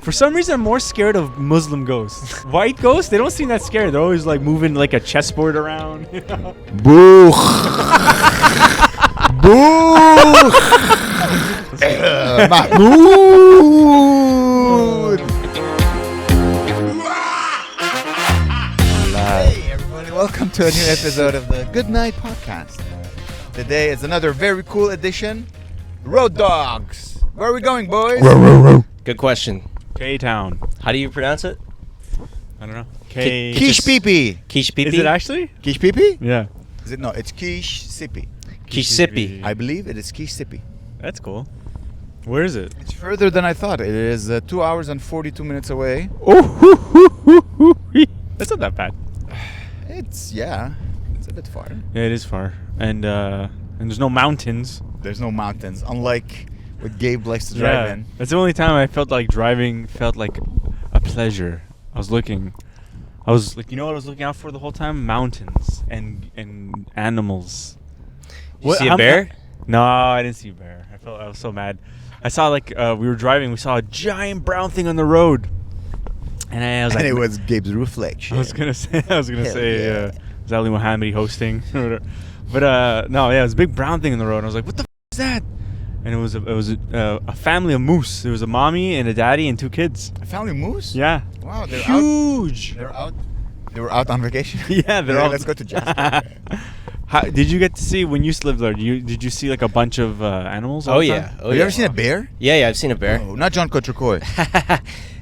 For some reason, I'm more scared of Muslim ghosts. White ghosts, they don't seem that scary. They're always like moving like a chessboard around. You know? Boo! Boo! Mahmoud! Hey everybody, welcome to a new episode of the Good Night Podcast. Today is another very cool edition. Road Dogs. Where are we going, boys? Good question. K-Town. How do you pronounce it? I don't know. Quiche Pipi. Quiche Pipi? Is it actually? Quiche Pipi? Yeah. Is it? No, it's Quiche Sipi. Quiche Sipi. I believe it is Quiche Sipi. That's cool. Where is it? It's further than I thought. It is 2 hours and 42 minutes away. Oh, that's not that bad. It's a bit far. Yeah, it is far. And there's no mountains. There's no mountains, unlike what Gabe likes to drive in. That's the only time I felt like driving felt like a pleasure. I was like, you know what I was looking out for the whole time? Mountains and animals. You see a bear? No, I didn't see a bear. I was so mad. I saw we were driving. We saw a giant brown thing on the road, and I was like, and it was Gabe's reflection. I was gonna say, yeah. is Ali Mohammedi hosting? But no, yeah, it was a big brown thing on the road. And I was like, what the is that? And it was a family of moose. There was a mommy and a daddy and 2 kids. A family moose? Yeah. Wow, they're huge. They were out on vacation. Yeah, they're all. Let's go to Jasper. Did you get to see when you lived there? Did you see like a bunch of animals? Oh yeah. Have you ever seen a bear? Yeah, I've seen a bear. Oh, not John Cotracoy.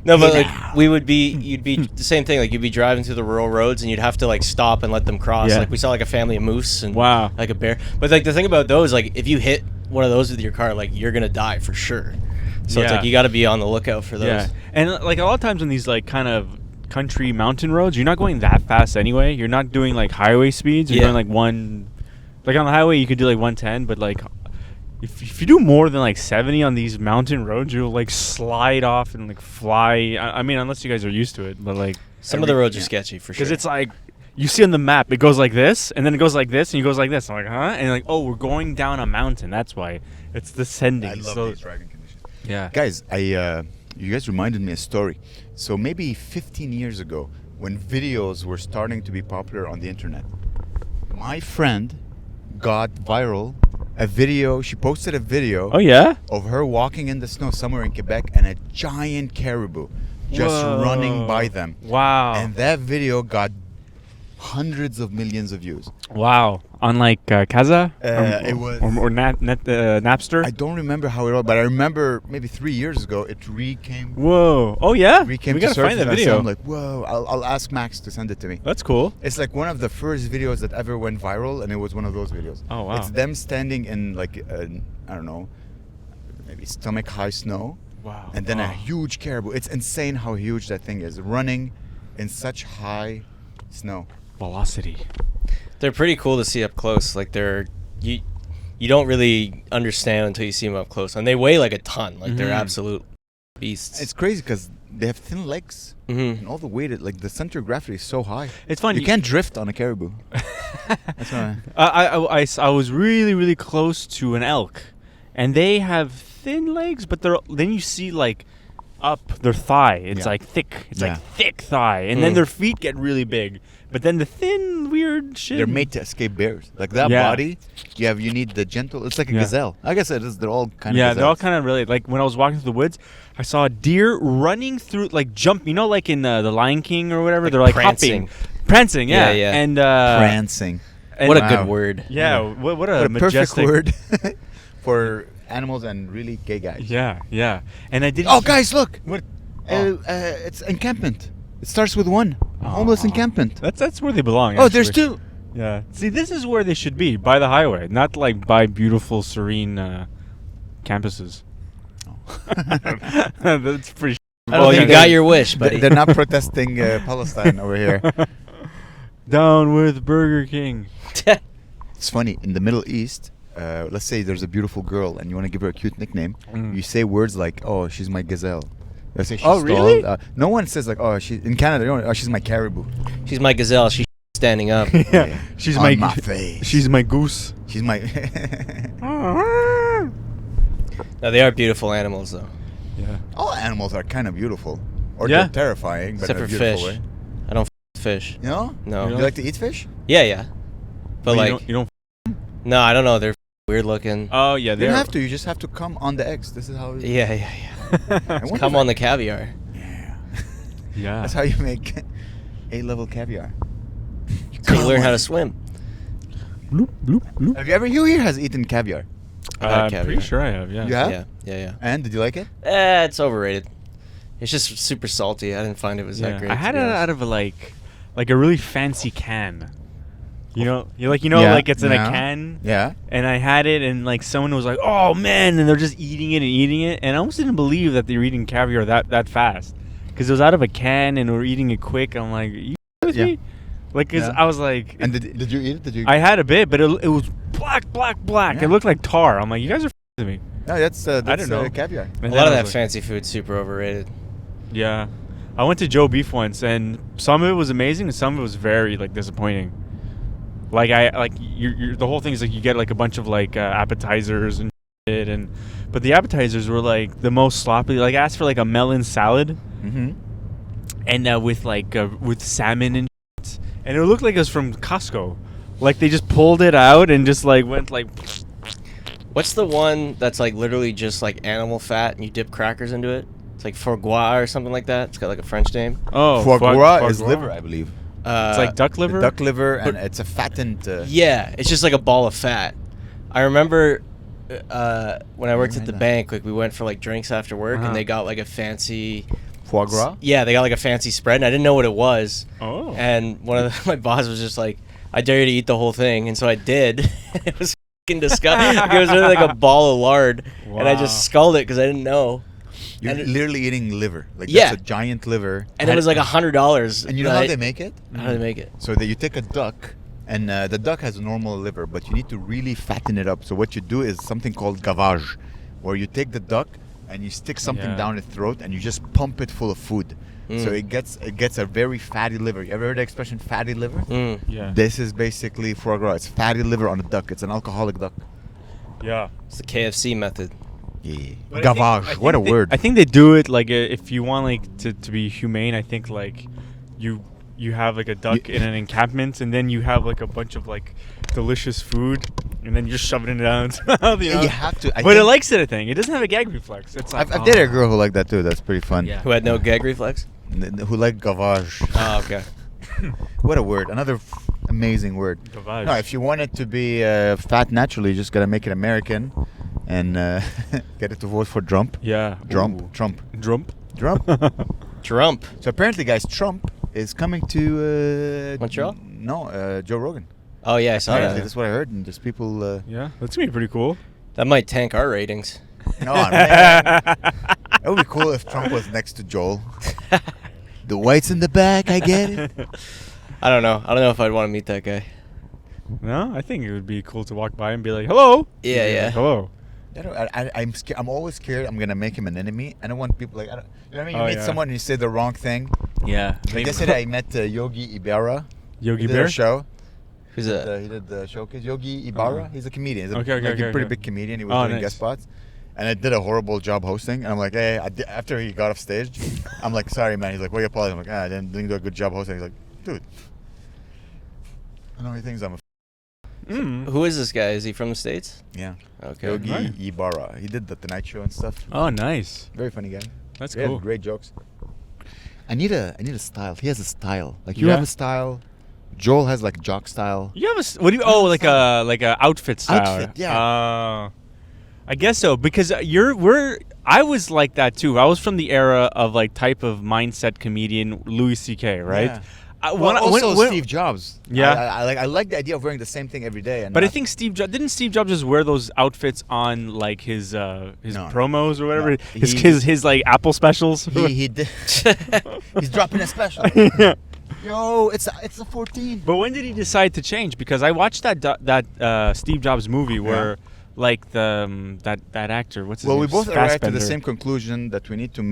No, but like you'd be the same thing. Like you'd be driving through the rural roads and you'd have to like stop and let them cross. Yeah. Like we saw like a family of moose and wow, like a bear. But like the thing about those, like if you hit one of those with your car, like you're gonna die for sure. So it's like you got to be on the lookout for those. Yeah, and like a lot of times on these like kind of country mountain roads, you're not going that fast anyway. You're not doing like highway speeds. You're going like on the highway you could do like 110, but like if you do more than like 70 on these mountain roads, you'll like slide off and like fly. I mean, unless you guys are used to it, but like some of the roads are sketcy for sure. Because it's like you see on the map, it goes like this, and then it goes like this, and it goes like this. I'm like, huh? And like, oh, we're going down a mountain. That's why it's descending. I love these driving conditions. Yeah, guys, you guys reminded me a story. So maybe 15 years ago, when videos were starting to be popular on the internet, my friend got viral a video. She posted a video. Oh yeah, of her walking in the snow somewhere in Quebec and a giant caribou just running by them. Wow! And that video got hundreds of millions of views. Wow! On like Kaza, it was or Napster. I don't remember how it was, but I remember maybe 3 years ago it recame. Whoa! Oh yeah, we gotta find that video. I'm like, whoa! I'll ask Max to send it to me. That's cool. It's like one of the first videos that ever went viral, and it was one of those videos. Oh wow! It's them standing in like I don't know, maybe stomach high snow. Wow! And then a huge caribou. It's insane how huge that thing is, running in such high snow. Velocity. They're pretty cool to see up close. Like you don't really understand until you see them up close, and they weigh like a ton. Like they're absolute beasts. It's crazy because they have thin legs, and all the weight, like the center of gravity is so high. It's funny. You can't drift on a caribou. That's why. I was really really close to an elk, and they have thin legs, but then you see like up their thigh. It's like thick. It's like thick thigh, and then their feet get really big. But then the thin, weird shit. They're made to escape bears. Like that body, you need the gentle. It's like a gazelle. I guess it is. They're all kind of. Yeah, they're all kind of really like when I was walking through the woods, I saw a deer running through, like jump. You know, like in the Lion King or whatever. Like they're like prancing. Prancing. Yeah. And prancing. And what a good word. Yeah. What a perfect word for animals and really gay guys. Yeah. And I did. Oh, guys, look! What? It's encampment. It starts with one. Homeless encampment. That's where they belong. Oh, there's 2. Yeah. See, this is where they should be, by the highway, not like by beautiful, serene campuses. Oh. That's pretty. Well, you got your wish, buddy. They're not protesting Palestine over here. Down with Burger King. It's funny. In the Middle East, let's say there's a beautiful girl and you want to give her a cute nickname. You say words like, "Oh, she's my gazelle." Say she's really? No one says like, "Oh, she's in Canada." Oh, she's my caribou. She's my gazelle. She's standing up. Yeah. She's my face. She's my goose. She's my. No, they are beautiful animals, though. Yeah. All animals are kind of beautiful, or Yeah. they're terrifying, but Except in a for beautiful fish. way. I don't fish. You know? No. You like to eat fish? Yeah. But Well, like, you don't no, I don't know. They're weird looking. oh yeah, You they don't are. have to. You just have to come on the eggs. This is how. Yeah. I wonder Come if on the caviar. Yeah. Yeah. That's how you make A-level caviar. So you learn how to swim. Bloop, bloop, bloop. Have you ever? Who here has eaten caviar? I've had I'm caviar. pretty sure I have. Yeah. You have? Yeah. And did you like it? It's overrated. It's just super salty. I didn't find it was that Yeah. great. I to had be it honest. out of a really fancy can. You know, Yeah, like it's in yeah. a can. Yeah. And I had it, and like someone was like, "Oh man!" and they're just eating it, and I almost didn't believe that they were eating caviar that fast, because it was out of a can and we were eating it quick. I'm like, "You with Yeah. me?" Like, cause Yeah. I was like, And did you eat it? Did you? I had a bit, but it was black. Yeah. It looked like tar. I'm like, you guys are with me. No, that's don't know. caviar. And A then lot of I that was like- fancy food's super overrated. Yeah, I went to Joe Beef once, and some of it was amazing, and some of it was very like disappointing. Like you're the whole thing is like you get like a bunch of like appetizers and shit, but the appetizers were like the most sloppy. Like I asked for like a melon salad, Mm-hmm. and with salmon and shit, and it looked like it was from Costco. Like they just pulled it out and just like went like. What's the one that's like literally just like animal fat and you dip crackers into it? It's like foie gras or something like that. It's got like a French name. Oh, Foie gras is gras. liver, I believe. It's like duck liver. Duck liver, and it's a fattened. Yeah, it's just like a ball of fat. I remember when I worked Never at the had that. bank, like we went for like drinks after work, Uh-huh. and they got like a fancy. Foie gras. Yeah, they got like a fancy spread, and I didn't know what it was. Oh. And one of my boss was just like, "I dare you to eat the whole thing," and so I did. It was fucking disgusting. It was really like a ball of lard, and I Wow. just sculled it because I didn't know. You're And it- literally eating liver. Like Yeah. that's a giant liver. And it was like $100. And you know how they make it? How do they make it? So that you take a duck, and the duck has a normal liver, but you need to really fatten it up. So what you do is something called gavage, where you take the duck and you stick something Yeah. down its throat and you just pump it full of food. So Mm. it gets a very fatty liver. You ever heard the expression fatty liver? Mm. Yeah. This is basically foie gras. It's fatty liver on a duck. It's an alcoholic duck. Yeah. It's the KFC method. Yeah. But I Gavage. think What a they- word. I think they do it like if you want like to be humane. I think like you have like a duck in an encampment, and then you have like a bunch of like delicious food, and then you're shoving it down its mouth. You know? You have to. But it likes it. I think it doesn't have a gag reflex. It's like I've dated a girl who liked that too. That's pretty fun. Yeah. Who had no gag reflex? Who liked gavage. Oh, okay. What a word. Another amazing word. Gavage. No, if you want it to be fat naturally, you just gotta make it American, and get it to vote for Trump. Yeah. Trump. Ooh. Trump. Trump. Trump. Trump. So apparently, guys, Trump is coming to Montreal? No, Joe Rogan. Oh, yeah, I saw Apparently, that. that's what I heard, and there's people. Yeah, that's gonna be pretty cool. That might tank our ratings. No, man. It would be cool if Trump was next to Joel. The whites in the back, I get it. I don't know. I don't know if I'd want to meet that guy. No, I think it would be cool to walk by and be like, "Hello." Yeah, Be yeah. like, Hello. I'm scared. I'm always scared. I'm gonna make him an enemy. I don't want people like. You know what I mean? You Oh, meet yeah. someone and you say the wrong thing. Yeah. Like yesterday, I met Yogi Ibarra. Yogi He did Bear. a show. Who's He that? did the showcase. Yogi Ibarra. Uh-huh. He's a comedian. He's Okay, a, okay, like a okay, pretty okay. big comedian. He was Oh, doing nice. guest spots, and I did a horrible job hosting. And I'm like, hey, after he got off stage, I'm like, sorry, man. He's like, why you apologize? I'm like, I didn't do a good job hosting. He's like, dude, I know he thinks I'm a Mm. Who is this guy? Is he from the States? yeah. Okay. Yogi Right. Ibarra. He did the Tonight Show and stuff. Oh, nice. Very funny guy. That's He had cool. great jokes. I need a style. He has a style. Like you Yeah. have a style. Joel has like jock style. You have what do you? Oh, like a outfit style. Outfit, yeah. I guess so because I was like that too. I was from the era of like type of mindset comedian Louis C.K. Right. Yeah. Also Steve Jobs. Yeah. I like the idea of wearing the same thing every day. And But I not- think didn't Steve Jobs just wear those outfits on like his No. promos or whatever, No. his like Apple specials. he did. He's dropping a special. Yeah. Yo, it's a 14. But when did he decide to change? Because I watched that Steve Jobs movie where like the that actor, what's his name? Well, we both arrived to the Fassbender. same conclusion that we need to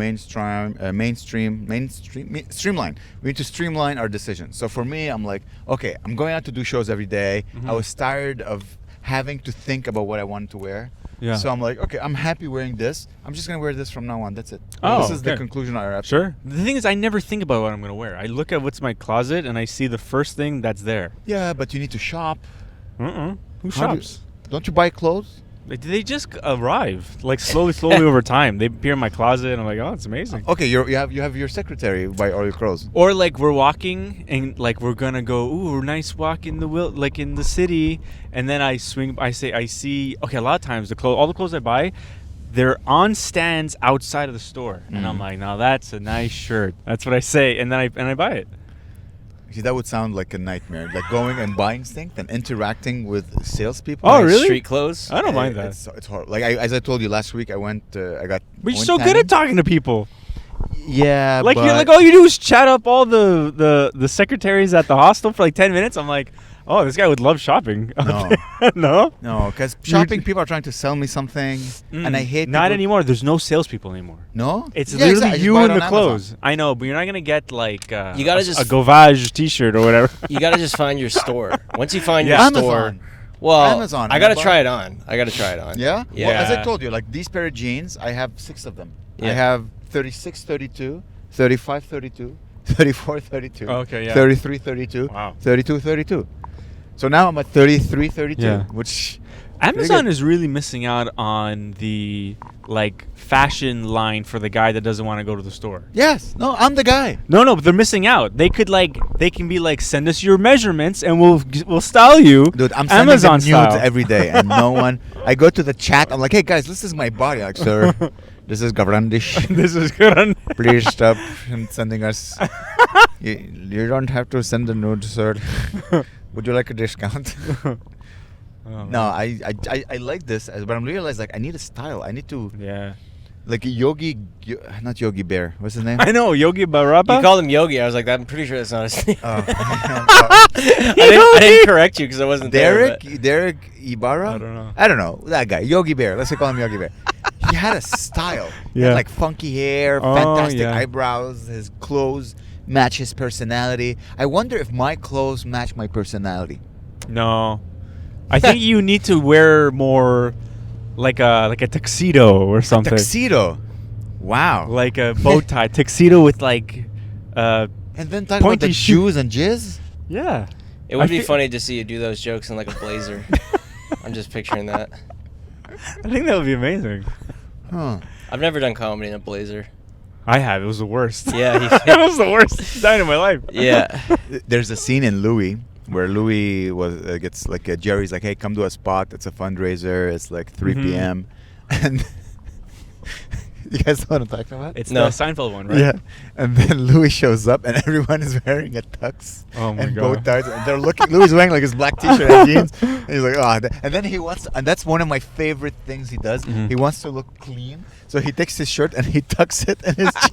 streamline. We need to streamline our decisions. So for me, I'm like, okay, I'm going out to do shows every day. Mhm. I was tired of having to think about what I wanted to wear. Yeah. So I'm like, okay, I'm happy wearing this. I'm just gonna wear this from now on. That's it. Oh, this is the okay. conclusion of our episode. Sure. The thing is, I never think about what I'm gonna wear. I look at what's in my closet and I see the first thing that's there. Yeah, but you need to shop. Who How do- shops? Don't you buy clothes? They just arrive, like slowly over time. They appear in my closet, and I'm like, oh, it's amazing. Okay, you have your secretary buy all your clothes. Or like we're walking and like we're gonna go, ooh, nice walk in the like in the city, and then I see. Okay, a lot of times all the clothes I buy, they're on stands outside of the store, and I'm like, now that's a nice shirt. That's what I say, and then I buy it. See, that would sound like a nightmare. Like going and buying things and interacting with salespeople. Oh, Like really? Street clothes. I don't mind that. It's horrible. Like as I told you last week, I went. I got. But you're went so good tanning. at talking to people. Yeah, Like but you're like all you do is chat up all the secretaries at the hostel for like 10 minutes. I'm like, oh, this guy would love shopping. No. No. No, because shopping people are trying to sell me something, and I hate. Not people- anymore. There's no salespeople anymore. No, It's Yeah, literally exactly. I just you buy it and on the Amazon. clothes. I know, but you're not gonna get like You gotta a just- Gauvage T-shirt or whatever. You gotta just find your store. Once you find Yeah. your Amazon. store, well, Amazon. I gotta Buy- try it on. I gotta try it on. Yeah? Yeah. Well, as I told you, like these pair of jeans, I have 6 of them. I Yeah. have 36, 32, 35, 32, 34, 32, Okay, yeah. 33, 32, Wow. 32, 32. So now I'm at 33, 32, Yeah. which Amazon good. is really missing out on the like fashion line for the guy that doesn't want to go to the store. yes, no, I'm the guy. No, but they're missing out. They can be like, send us your measurements and we'll style you. Dude, I'm sending Amazon them nudes style. every day, and no one. I go to the chat. I'm like, hey guys, this is my body. Like, sir, this is Gavrandish. This is good on. Please stop sending us. You don't have to send the nude, sir. Would you like a discount? Oh, No, I like this, but I'm realized like I need a style. I need to Yeah. like not Yogi Bear. What's his name? I know Yogi Berra. You called him Yogi. I was like, I'm pretty sure that's not his name. Oh, I didn't correct you because I wasn't Derek there. Derek Ibarra. I don't know. I don't know that guy. Yogi Bear. Let's call him Yogi Bear. He had a style. He had Yeah. like funky hair, Oh, fantastic yeah. eyebrows. His clothes match his personality. I wonder if my clothes match my personality. No, I think you need to wear more like a tuxedo or something. Tuxedo. Wow. Like a bow tie tuxedo with like and then talk about pointy the shoes and jizz. yeah. It would I be thi- funny to see you do those jokes in like a blazer. I'm just picturing that. I think that would be amazing. Huh. I've never done comedy in a blazer. I have. It was the worst. Yeah, it was the worst time in my life. Yeah. There's a scene in Louis where Louis gets like Jerry's like, hey, come to a spot. It's a fundraiser. It's like 3 Mhm. p.m. And you guys know what I'm talking about? It's No. the Seinfeld one, right? Yeah. And then Louis shows up and everyone is wearing a tux Oh my and God. bow ties. And they're looking. Louis is wearing like his black t-shirt and jeans. And he's like, oh. And then he wants, and that's one of my favorite things he does. Mhm. He wants to look clean. So he takes his shirt and he tucks it in his jeans.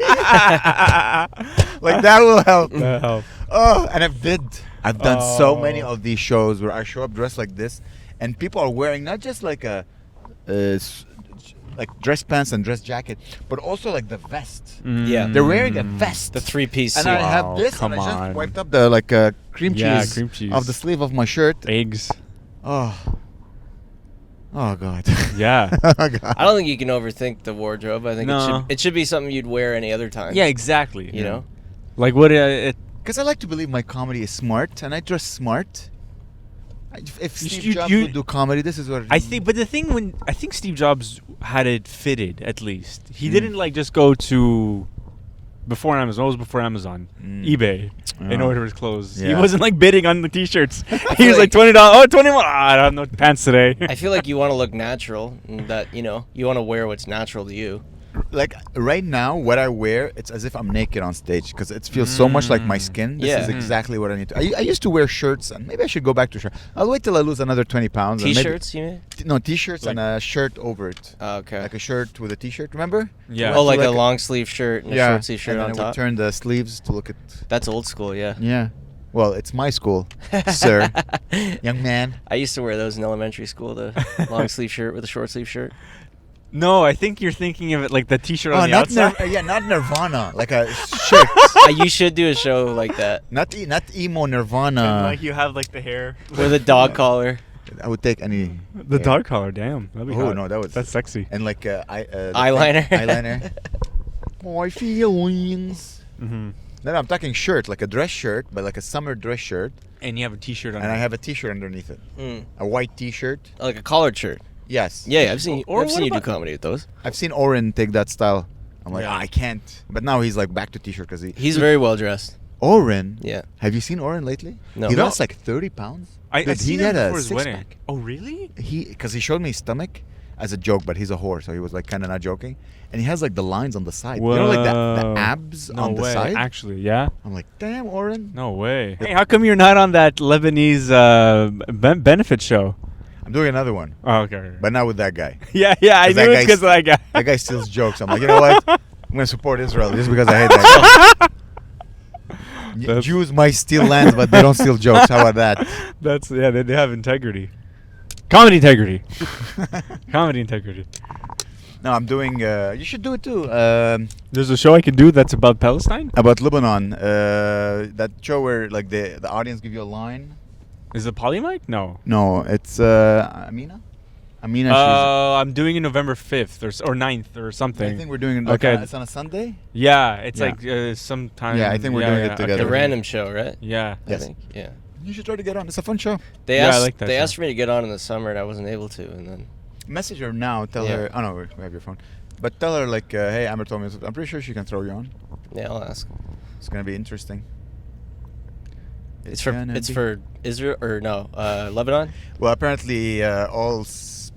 Like that will help. That helped. Oh, and I've done so many Oh. of these shows where I show up dressed like this, and people are wearing not just like like dress pants and dress jacket, but also like the vest. Yeah. They're wearing a vest. The 3-piece And suit. I have Wow, this, come and I just on. wiped up the cream Yeah, cheese, cream cheese. off the sleeve of my shirt. Eggs. Oh, oh God. Yeah. Oh God. I don't think you can overthink the wardrobe. I think No. it should be something you'd wear any other time. Yeah, exactly. You know? Like what? It, Because I like to believe my comedy is smart, and I dress smart. If You- Steve you- Jobs you- would do comedy, this is what I think, but the thing I think Steve Jobs had it fitted at least. He Mm. didn't like just go to before Amazon. What was before Amazon? Mm. eBay in Oh. order his clothes. He Yeah. wasn't like bidding on the t-shirts. He feel was like like- $20. Oh, 21. I don't have no pants today. I feel like you want to look natural, and that you want to wear what's natural to you. like right now, what I wear, it's as if I'm naked on stage because it feels so much like my skin. This Yeah. is exactly what I need to. I used to wear shirts, and maybe I should go back to shirt. I'll wait till I lose another 20 pounds. and maybe- T-shirts, you mean? No, t-shirts and a shirt over it. Oh, okay. Like a shirt with a t-shirt, remember? Yeah. Oh, like Like a a- long sleeve shirt and a short sleeve shirt and then on I would top. turn the sleeves to look at. That's old school, yeah. Yeah. Well, it's my school, sir, young man. I used to wear those in elementary school, the long sleeve shirt with a short sleeve shirt. No, I think you're thinking of it like the t-shirt on the not outside. not Nirvana, like a shirt. You should do a show like that not emo Nirvana. And, like you have like the hair. with a dog collar. I would take any. The dark color, damn. That'd be hot. No, that's sexy. And like Eyeliner. Eyeliner. My feelings. Mm-hmm. No, I'm talking shirt, like a dress shirt, but like a summer dress shirt. And you have a T-shirt on. And I have a T-shirt underneath it. A white T-shirt. Like a collared shirt. Yes. Yeah, I've seen. Or I've seen you do what about- comedy with those. I've seen Oren take that style. I'm like, Yeah. I can't. But now he's like back to T-shirt because He's very well dressed. Oren. Yeah. Have you seen Oren lately? No. He No. lost like 30 pounds. I Dude, seen he him had a before his wedding. six-pack. Oh, really? Because he showed me his stomach as a joke, but he's a whore, so he was like kind of not joking. And he has like the lines on the side. Whoa. You know, like the abs No on the way. side. Actually, yeah. I'm like, damn, Oren. No way. Hey, how come you're not on that Lebanese benefit show? I'm doing another one, Oh, okay. but not with that guy. yeah, I 'Cause that knew it guy's- because of that guy. That guy steals jokes. I'm like, you know what? I'm gonna support Israel just because I hate that guy. That's- Jews might steal lands, but they don't steal jokes. How about that? That's yeah. They have integrity. Comedy integrity. Comedy integrity. No, I'm doing. You should do it too. There's a show I can do that's about Palestine. About Lebanon. That show where like the audience give you a line. Is it Polymic? No. No, it's Amina. Amina. I'm doing it November 5th or 9th or something. I think we're doing it. Like Okay. it's on a Sunday. Yeah, it's Yeah. like sometime. Yeah, I think we're doing it together. The random show, right? Yeah. Yes. I think. Yeah. You should try to get on. It's a fun show. They Yeah, I asked. like that they show. asked for me to get on in the summer, and I wasn't able to. And then. Message her now. Tell Yeah. her. Oh no, we have your phone. But tell her like, hey, Amer told me. I'm pretty sure she can throw you on. Yeah, I'll ask. It's gonna be interesting. It's for gonna it's be- for Israel or no Lebanon. Well, apparently all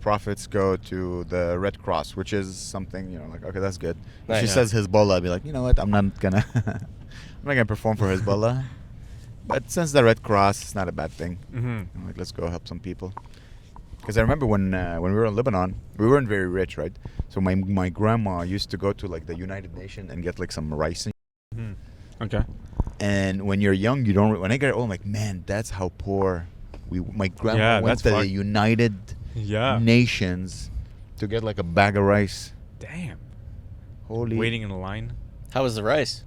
profits go to the Red Cross, which is something like okay, that's good. If Right, she yeah. says Hezbollah, I'd be like, you know what? I'm not gonna perform for Hezbollah. But since the Red Cross, it's not a bad thing. Mm-hmm. I'm like, let's go help some people. Because I remember when we were in Lebanon, we weren't very rich, right? So my grandma used to go to like the United Nations and get like some rice. Okay. And when you're young, you don't. When I get old, I'm like, man, that's how poor my grandma Yeah, went that's to the fucked. United Yeah. Nations to get like a bag of rice. Damn. Holy. Waiting in the line. How was the rice?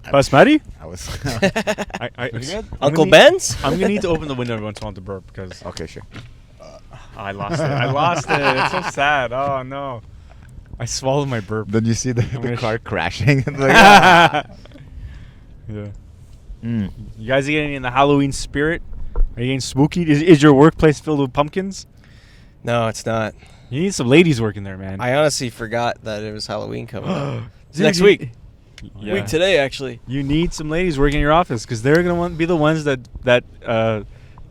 Basmati? I was. Pretty good. Uncle Ben's? I'm gonna need to open the window every once in a while to burp because Okay, sure. I lost it. I lost it. It's so sad. Oh no. I swallowed my burp. Then you see the gonna car sh- crashing. Like, ah. Yeah. Mm. You guys are getting in the Halloween spirit? Are you getting spooky? Is your workplace filled with pumpkins? No, it's not. You need some ladies working there, man. I honestly forgot that it was Halloween coming up. It's Dude, next you- week. Yeah. Week today, actually. You need some ladies working in your office because they're gonna be the ones that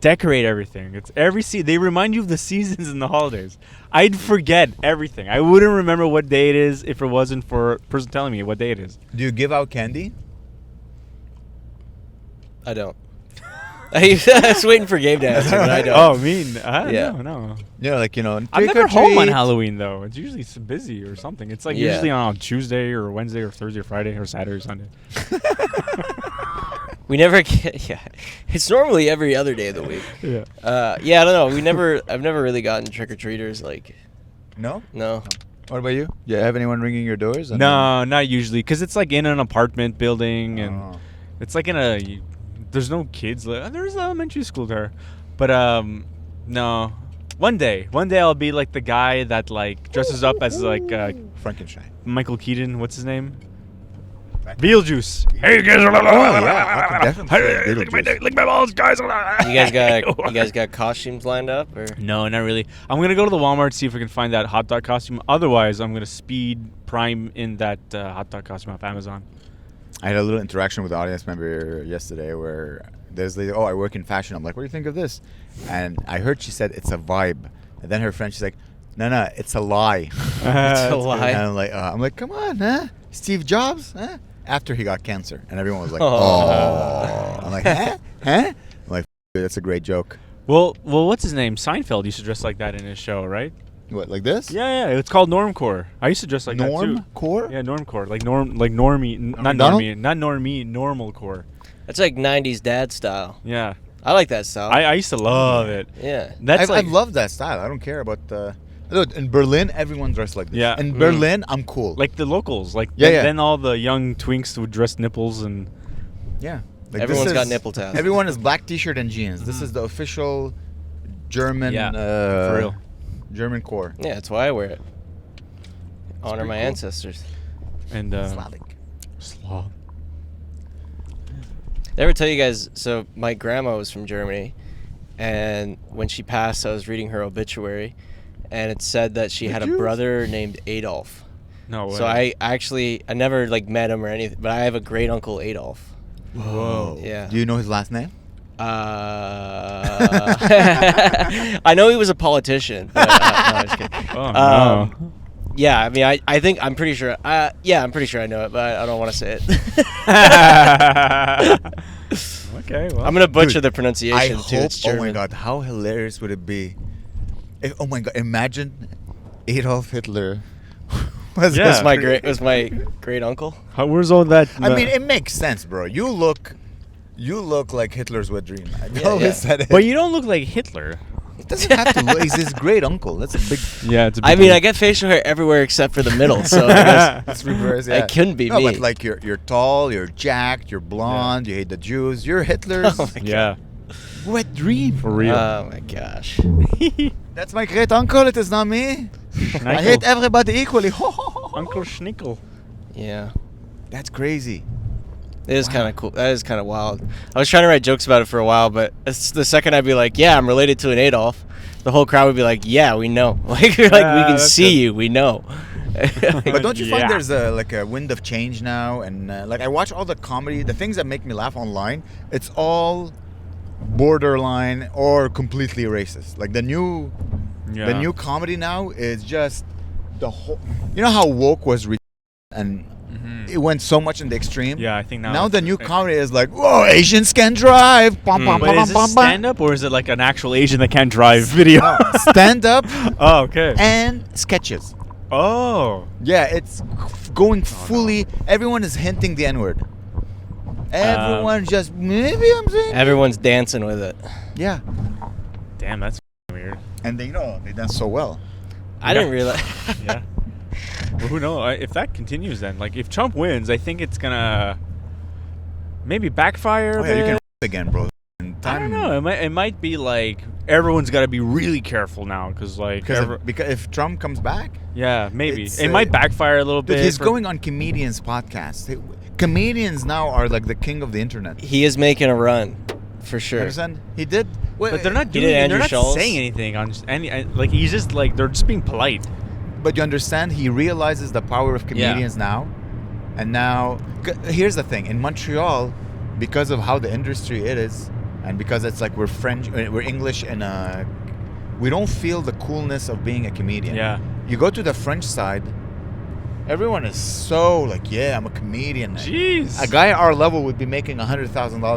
decorate everything. It's every They remind you of the seasons and the holidays. I'd forget everything. I wouldn't remember what day it is if it wasn't for a person telling me what day it is. Do you give out candy? I don't. I was waiting for Gabe to answer, but I don't. Oh, mean? I Yeah. don't know. Yeah, like I'm trick never or home on treat. Halloween though. It's usually busy or something. It's like Yeah. usually on Tuesday or Wednesday or Thursday or Friday or Saturday or Sunday. We never get. Yeah, it's normally every other day of the week. Yeah. Yeah, I don't know. I've never really gotten trick or treaters. Like, No. no. What about you? Yeah, have anyone ringing your doors? No, not usually, because it's like in an apartment building and Oh. it's like in a. There's no kids. There's an elementary school there, but no. One day I'll be like the guy that like dresses up as like Frankenstein. Michael Keaton. What's his name? Beetlejuice. Hey, you guys! Oh, yeah, I could definitely Hey, see lick my Beetlejuice. dick, lick my balls, guys! You guys got costumes lined up, or? No, not really. I'm gonna go to the Walmart see if I can find that hot dog costume. Otherwise, I'm gonna speed prime in that hot dog costume off Amazon. I had a little interaction with the audience member yesterday where there's the I work in fashion. I'm like, what do you think of this? And I heard she said it's a vibe. And then her friend, she's like, no, it's a lie. It's a lie. And I'm like, come on, huh? Steve Jobs, huh? After he got cancer, and everyone was like, Oh. oh. I'm like, huh? I'm like, that's a great joke. Well, what's his name? Seinfeld used to dress like that in his show, right? What, like this? Yeah. It's called normcore. I used to dress like that too. Normcore? Yeah, normcore, like normie, not McDonald? normie, not normie, normal core. That's like '90s dad style. Yeah, I like that style. I used to love it. Yeah. That's I love that style. I don't care about look, in Berlin, everyone dressed like this. Yeah. In Mm. Berlin, I'm cool. like the locals. Like Yeah. then all the young twinks would dress nipples and yeah. Like Everyone's this got is- nipple tabs. Everyone is black t-shirt and jeans. This is the official German. Yeah, for real. German core. Yeah, that's why I wear it. Honor pretty my cool. ancestors. And Slavic. Slav. Did I ever tell you guys? So my grandma was from Germany, and when she passed, I was reading her obituary, and it said that she had a brother named Adolf. No way. So I never like met him or anything, but I have a great uncle Adolf. Whoa. Yeah. Do you know his last name? I know he was a politician. But, no, I'm just kidding. Oh no. Yeah, I mean, I'm pretty sure. Yeah, I'm pretty sure I know it, but I don't want to say it. Okay, well. I'm gonna butcher Dude, the pronunciation I too. hope. It's Oh German. my god, how hilarious would it be? If, oh my god, imagine Adolf Hitler was Yeah. Was my great uncle. Where's all that? I mean, it makes sense, bro. You look like Hitler's wet dream. I Yeah, always yeah. said it. but you don't look like Hitler. It doesn't have to look. He's his great uncle. That's a big. Yeah, it's. I mean, I get facial hair everywhere except for the middle, so I guess It's reverse. Yeah. it couldn't be no, me. but like you're tall, you're jacked, you're blonde, you hate the Jews. You're Hitler's Oh my Yeah, wet dream. for real. Oh my gosh. That's my great uncle. It is not me. I hate everybody equally. Uncle Schnickel. Yeah. That's crazy. It is kind of cool. That is kind of wild. I was trying to write jokes about it for a while, but it's the second I'd be like, "Yeah, I'm related to an Adolf," the whole crowd would be like, "Yeah, we know." Like, we can that's see good. you. We know. But don't you Yeah. find there's a wind of change now? And like I watch all the comedy, the things that make me laugh online. It's all borderline or completely racist. Like the new comedy now is just the whole. You know how woke was and it went so much in the extreme. Yeah, I think now. Now the new comedy is like, whoa, Asians can drive. Bum, bum, But bum, is bum, this bum. stand up or is it like an actual Asian that can't drive video? Stand up Oh, okay. and sketches. Oh. Yeah, it's going fully. Everyone is hinting the N-word. Everyone just maybe I'm saying. Everyone's dancing with it. Yeah, Damn, that's weird. and they dance so well. I didn't realize. Yeah. Well, who knows? If that continues, then like if Trump wins, I think it's gonna maybe backfire. Oh a yeah, you bit. can again, bro. In I don't know. It might be like everyone's got to be really careful now because like because if Trump comes back, yeah, maybe it's, it might backfire a little dude, bit. he's going on comedians' podcasts. Comedians now are like the king of the internet. He is making a run, for You sure. understand? He did. but they're not He doing. did They're Andrew not Schultz. saying anything on any. Like he's just like they're just being polite. But you understand, he realizes the power of comedians now. And now, here's the thing. In Montreal, because of how the industry it is, and because it's like we're French, we're English, and we don't feel the coolness of being a comedian. Yeah. You go to the French side, everyone is so like, yeah, I'm a comedian. Jeez. A guy at our level would be making $100,000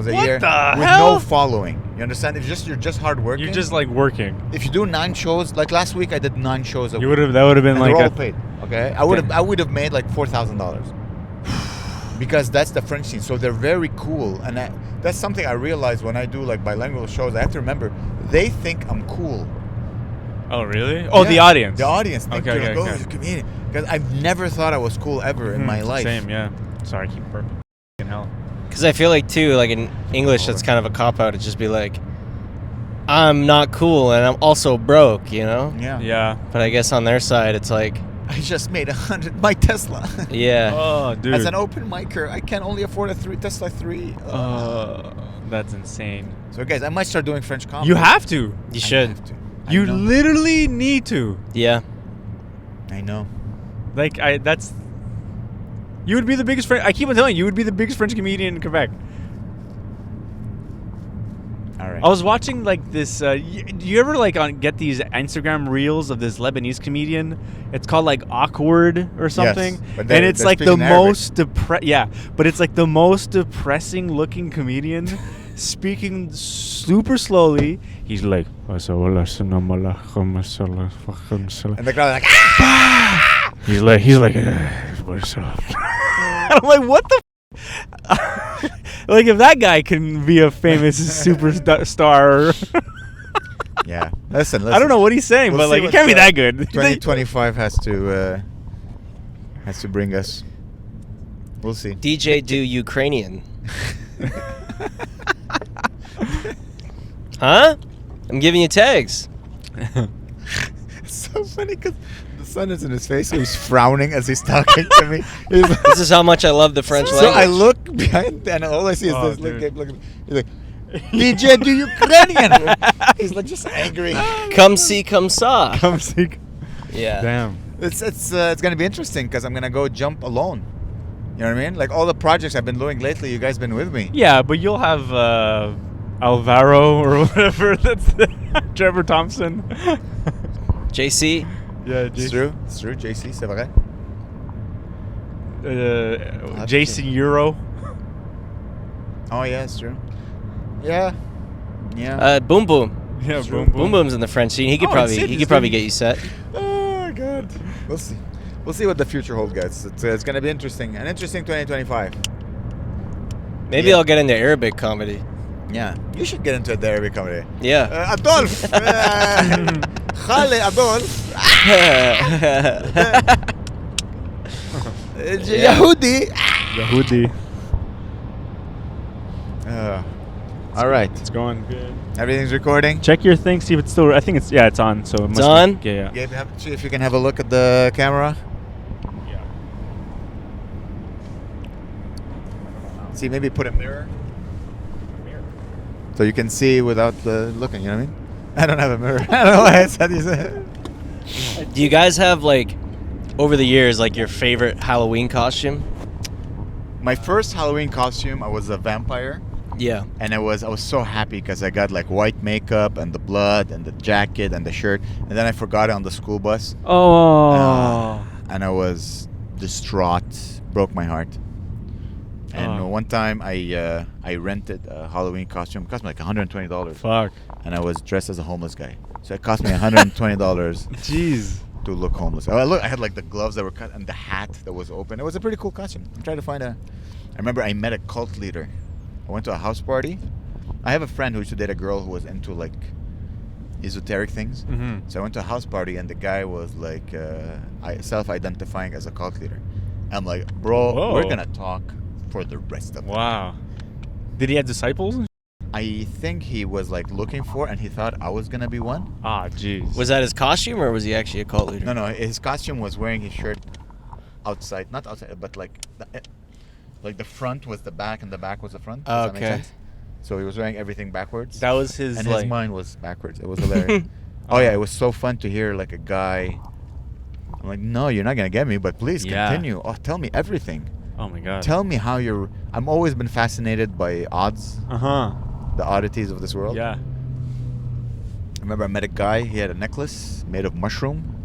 a What year the with hell? no following. You understand? If you're just hard working. You're just like working. If you do 9 shows, like last week I did 9 shows a week. You would have. That would have been And like they're a all paid. Okay, I would have made like $4,000 because that's the French scene. So they're very cool, and that's something I realized when I do like bilingual shows. I have to remember they think I'm cool. Oh really? Oh, Yeah, the audience. The audience think Okay, you're okay, like, okay. oh, he's a comedian. Because I've never thought I was cool ever in my life. Same, yeah. Sorry, I keep burping. Fucking hell. Because I feel like too, like in English, that's kind of a cop out. It'd just be like, I'm not cool and I'm also broke, you know. Yeah. Yeah. But I guess on their side, it's like, I just made 100. My Tesla. yeah. Oh, dude. As an open micer, I can only afford a Tesla 3. That's insane. So guys, I might start doing French comedy. You have to. You I should. have to. I You know. literally need to. Yeah. I know. Like that's. You would be the biggest French. I keep on telling you, you would be the biggest French comedian in Quebec. All right. I was watching like this. Do you ever like get these Instagram reels of this Lebanese comedian? It's called like Awkward or something, but and it's they're like the speaking Arabic. most but it's like the most depressing looking comedian, speaking super slowly. He's like, And the crowd like, ah! he's like, what's up? I'm like, what the? Like if that guy can be a famous superstar. Yeah. Listen. I don't know what he's saying, We'll but see like it what, can't be that good. 2025 has to bring us. We'll see. DJ do Ukrainian. Huh? I'm giving you tags. It's so funny because the sun is in his face. He's frowning as he's talking to me. He's like, This is how much I love the French so language. I look behind and all I see is this. Look, dude. look, he's like, DJ, do Ukrainian? He's like just angry. Come see, come saw. Come see. Yeah. Damn. It's gonna be interesting because I'm gonna go jump alone. You know what I mean? Like all the projects I've been doing lately, you guys been with me. Yeah, but you'll have Alvaro or whatever. That's Trevor Thompson. JC. Yeah, It's true. It's true. JC, c'est vrai. Jason Euro. Oh yeah, it's true. Yeah. Yeah. Boom Boom. Yeah, True. boom, Boom Boom's in the French scene. He could Oh, probably it's it. he He's could probably doing- get you set. Oh god. We'll see. We'll see what the future holds, guys. It's gonna be interesting. An interesting 2025. Maybe Yeah. I'll get into Arabic comedy. Yeah. You should get into a Arabic comedy. Yeah. Adolf. Khale Adolf. Yahudi. Yahudi. All right. It's going good. Everything's recording. Check your thing. See if it's still. I think it's it's on. So it must on? Be, yeah. Gabe, see if you can have a look at the camera. Yeah. See, maybe put a mirror so you can see without looking. You know what I mean? I don't have a mirror. I don't know why I said you said. Do you guys have like over the years like your favorite Halloween costume? My first Halloween costume, I was a vampire, Yeah. and I was so happy because I got like white makeup and the blood and the jacket and the shirt, and then I forgot it on the school bus, Oh. and I was distraught, broke my heart. And Oh. one time I rented a Halloween costume. It cost me like $120. Fuck. And I was dressed as a homeless guy. So it cost me $120 Jeez. to look homeless. I had like the gloves that were cut and the hat that was open. It was a pretty cool costume. I'm trying to find I remember I met a cult leader. I went to a house party. I have a friend who used to date a girl who was into like esoteric things. Mm-hmm. So I went to a house party and the guy was like self-identifying as a cult leader. I'm like, bro, Whoa. we're gonna talk for the rest of the Wow. Did he have disciples? I think he was like looking for, and he thought I was gonna be one. Ah, jeez. Was that his costume or was he actually a cult leader? No, his costume was wearing his shirt outside, not outside, but like the front was the back and the back was the front. Does that make Okay. sense? So he was wearing everything backwards. That was his and like. his mind was backwards. It was hilarious. Oh yeah, it was so fun to hear like a guy. I'm like, no, you're not gonna get me, but please Yeah. continue. Oh, tell me everything. Oh my god. Tell me how you're. I'm always been fascinated by odds, Uh huh. the oddities of this world. Yeah. I remember I met a guy. He had a necklace made of mushroom.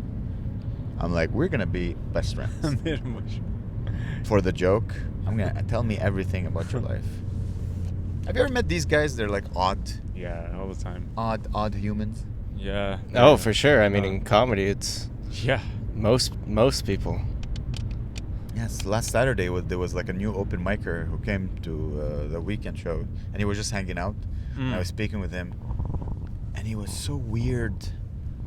I'm like, we're gonna be best friends. For the joke, I'm gonna tell me everything about your life. Have you ever met these guys? They're like Yeah, all the time. odd humans. Yeah. Oh, for sure. I mean, Uh, in comedy, it's Yeah. most people. Yes, last Saturday there was like a new open micer who came to the weekend show, and he was just hanging out. And I was speaking with him, and he was so weird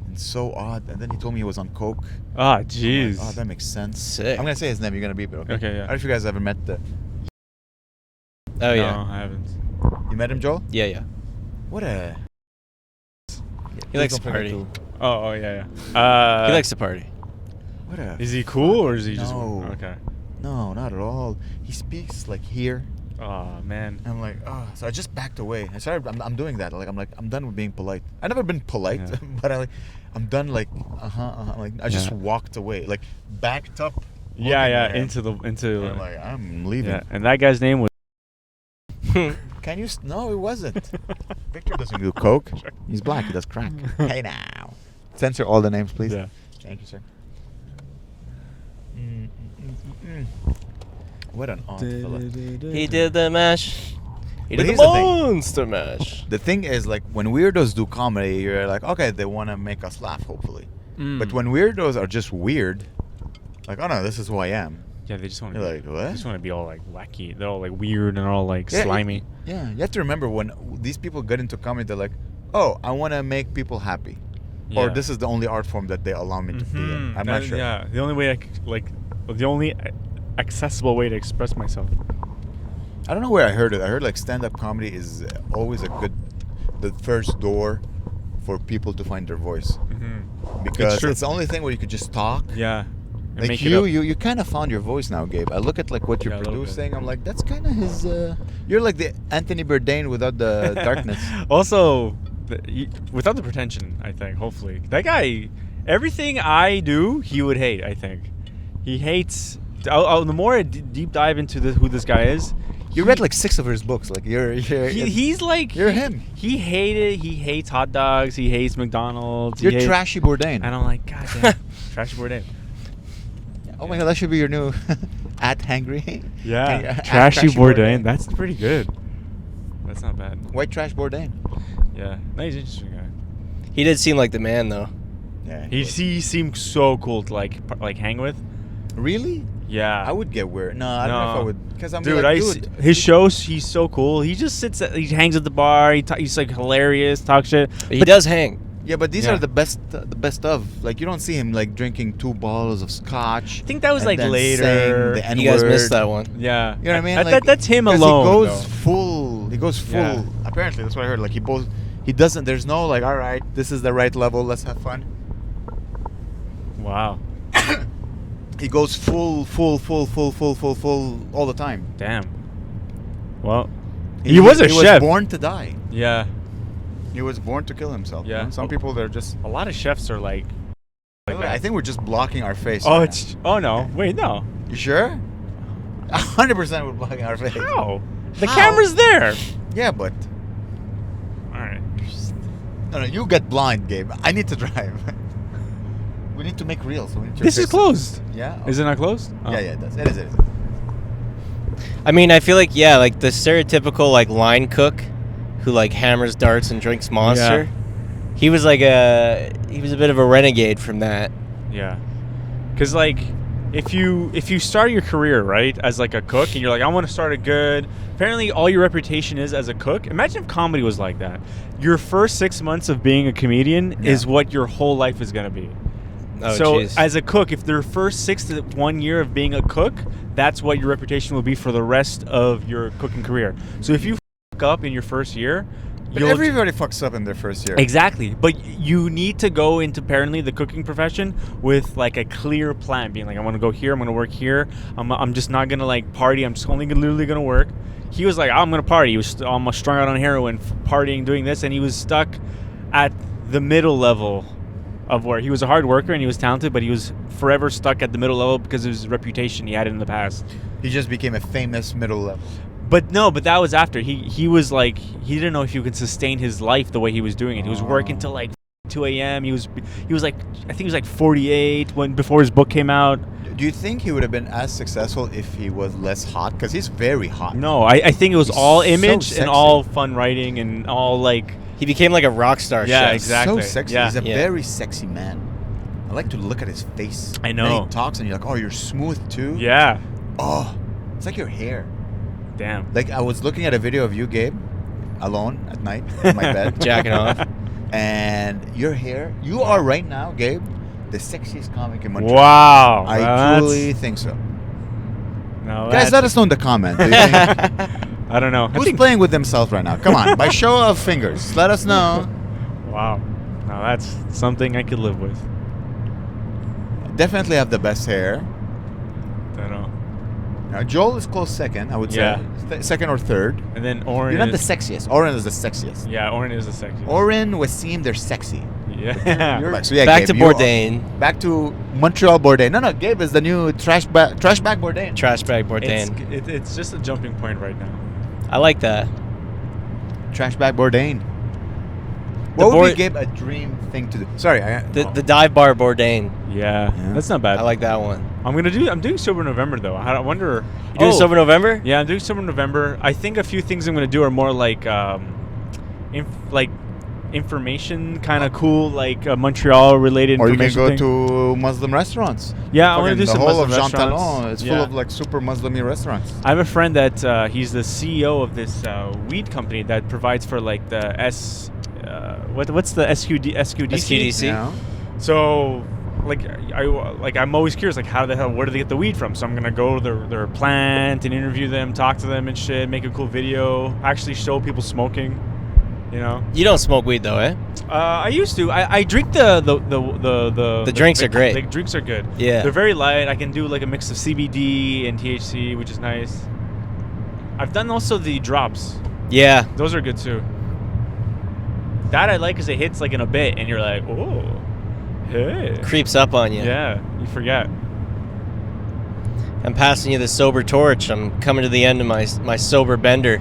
and so odd. And then he told me he was on coke. Ah, I'm like, jeez. oh, that makes sense. Sick. I'm gonna say his name. You're gonna beep it, okay? Okay, yeah. I don't know if you guys ever met Oh No, yeah. I haven't. You met him, Joel? Yeah. What a. He likes to party. Oh, yeah, yeah. He likes to party. What a. Is he cool or is he just No. okay? No, not at all. He speaks like here. Oh man. I'm like, oh. So I just backed away. I started. I'm doing that. I'm done with being polite. I've never been polite, Yeah. but I'm done. Like, Like I just Yeah. walked away. Like backed up. Yeah, looking yeah. at him. Into. I'm like, I'm leaving. Yeah, and that guy's name was. Can you? No, it wasn't. Victor doesn't do coke. He's black. He does crack. Hey now. Censor all the names, please. Yeah. Thank you, sir. What an odd fella. He did the mash. He But did here's the the thing. monster mash. The thing is, like, when weirdos do comedy, you're like, okay, they want to make us laugh, hopefully. But when weirdos are just weird, like, oh no, this is who I am. Yeah, they just want to. You're like, what? They just want to be all like wacky. They're all like weird and all like Yeah, slimy. Yeah, you have to remember when these people get into comedy, they're like, oh, I want to make people happy. Or Yeah. this is the only art form that they allow me to be in. I'm not sure. Yeah, the only way the only accessible way to express myself. I don't know where I heard it. I heard like stand-up comedy is always the first door for people to find their voice. Mm-hmm. Because it's the only thing where you could just talk. Yeah. And Like make it up. you kind of found your voice now, Gabe. I look at like what you're Yeah, a little producing. bit. I'm like, that's kind of his. You're like the Anthony Bourdain without the darkness. Also, without the pretension, I think. Hopefully, that guy, everything I do, he would hate. I think he hates. The more I deep dive into who this guy is, You read like 6 of his books. Like he's like you're him. He hates hot dogs. He hates McDonald's. You're trashy Bourdain. And I'm like, God damn, trashy Bourdain. Oh my god, that should be your new at hangry. Yeah, At trashy Bourdain. That's pretty good. That's not bad. White trash Bourdain. Yeah, no, he's an interesting guy. He did seem like the man, though. Yeah. He seemed so cool to like hang with. Really? Yeah, I would get weird. No, I don't know if I would. Because I'm Dude, like, his shows, he's so cool. He just he hangs at the bar. He's like hilarious, talk shit. But he does hang. Yeah, but these Yeah. are the best of. Like, you don't see him like drinking 2 bottles of scotch. I think that was and like then later. saying the You guys N-word. missed that one. Yeah, You know what I mean? Like, that's him 'cause alone. He goes though. full. He goes full. Yeah. Apparently, that's what I heard. Like he doesn't. There's no like, all right, this is the right level. Let's have fun. Wow, He goes full all the time. damn. Well, he was a He chef. was born to die. Yeah, He was born to kill himself. Yeah. You know? Some people they're just. a lot of chefs are like I that. think we're just blocking our face. Oh, right it's. Oh no, wait, no. now. You sure? 100% we're blocking our face. How? The How? camera's there. Yeah, but All right. no, you get blind, Gabe. I need to drive. We need to make reels. So we need to This is fix it. closed. Yeah. Is it not closed? Oh. Yeah, it does. It is. I mean, I feel like, yeah, like the stereotypical, like, line cook who, like, hammers darts and drinks Monster. Yeah. He was like he was a bit of a renegade from that. Yeah, because like if you start your career right as like a cook and you're like I want to start it good. Apparently, all your reputation is as a cook. Imagine if comedy was like that. Your first 6 months of being a comedian is what your whole life is gonna be. Oh, so jeez. as a cook, if their first 6 to 1 year of being a cook, that's what your reputation will be for the rest of your cooking career. So if you fuck up in your first year, But everybody fucks up in their first year. Exactly, but you need to go into apparently the cooking profession with like a clear plan, being like, I want to go here, I'm going to work here. I'm just not going to like party. I'm just only literally going to work. He was like, I'm going to party. He was almost strung out on heroin, partying, doing this, and he was stuck at the middle level of where he was a hard worker and he was talented, but he was forever stuck at the middle level because of his reputation he had in the past. He just became a famous middle level. But no, but that was after he was like he didn't know if he could sustain his life the way he was doing it. He was working till like 2 a.m. He was like I think he was like 48 before his book came out. Do you think he would have been as successful if he was less hot? Because he's very hot. No, I think it was He's all so image sexy. and all fun writing and all like He became like a rock star Yeah, chef. exactly. So sexy. Yeah. He's a Yeah. very sexy man. I like to look at his face. I And know. then he talks and you're like, oh, you're smooth too? yeah, Oh, it's like your hair. damn. Like, I was looking at a video of you, Gabe, alone at night in my bed. Jacking off. And your hair, you are right now, Gabe, the sexiest comic in Montreal. Wow. I truly think so. No, Guys, let us know in the comment. Do you think, I don't know. I who's think, playing with themselves right now? Come on, by show of fingers, let us know. wow. Now that's something I could live with. Definitely have the best hair. Don't know. Now, Joel is close second, I would say. Yeah. Second or third. And then Oren. You're not the is, sexiest. Oren is the sexiest. Yeah, Oren is the sexiest. Oren, Wasim, they're sexy. Yeah. Like, so yeah, Back Gabe, to you are- Bourdain. Back to Montreal Bourdain. No, Gabe is the new trash bag Bourdain. Trash bag Bourdain. It's just a jumping point right now. I like that. Trash bag Bourdain. What would Bour- be, Gabe, a dream thing to do? Sorry, The dive bar Bourdain. Yeah, Yeah. that's not bad. I like that one. I'm doing Sober November though. I wonder. You doing Sober November? Yeah, I'm doing Sober November. I think a few things I'm gonna do are more like information, kind of cool, like Montreal related. or you can information go thing. to Muslim restaurants. Yeah, I want to Fucking do some the whole Muslim of Jean restaurants. Talon. It's Yeah. full of like super Muslim-y restaurants. I have a friend that he's the CEO of this weed company that provides for like the what's the SQDC? SQDC. Yeah. So, I'm always curious, like, how the hell, where do they get the weed from? So I'm gonna go to their plant and interview them, talk to them and shit, make a cool video, actually show people smoking. You know. You don't smoke weed though, eh? I used to. I drink the drinks are great. The drinks are good. Yeah. They're very light. I can do like a mix of CBD and THC, which is nice. I've done also the drops. Yeah. Those are good too. That I like because it hits like in a bit, and you're like, oh, hey. Creeps up on you. Yeah, you forget. I'm passing you the sober torch. I'm coming to the end of my sober bender.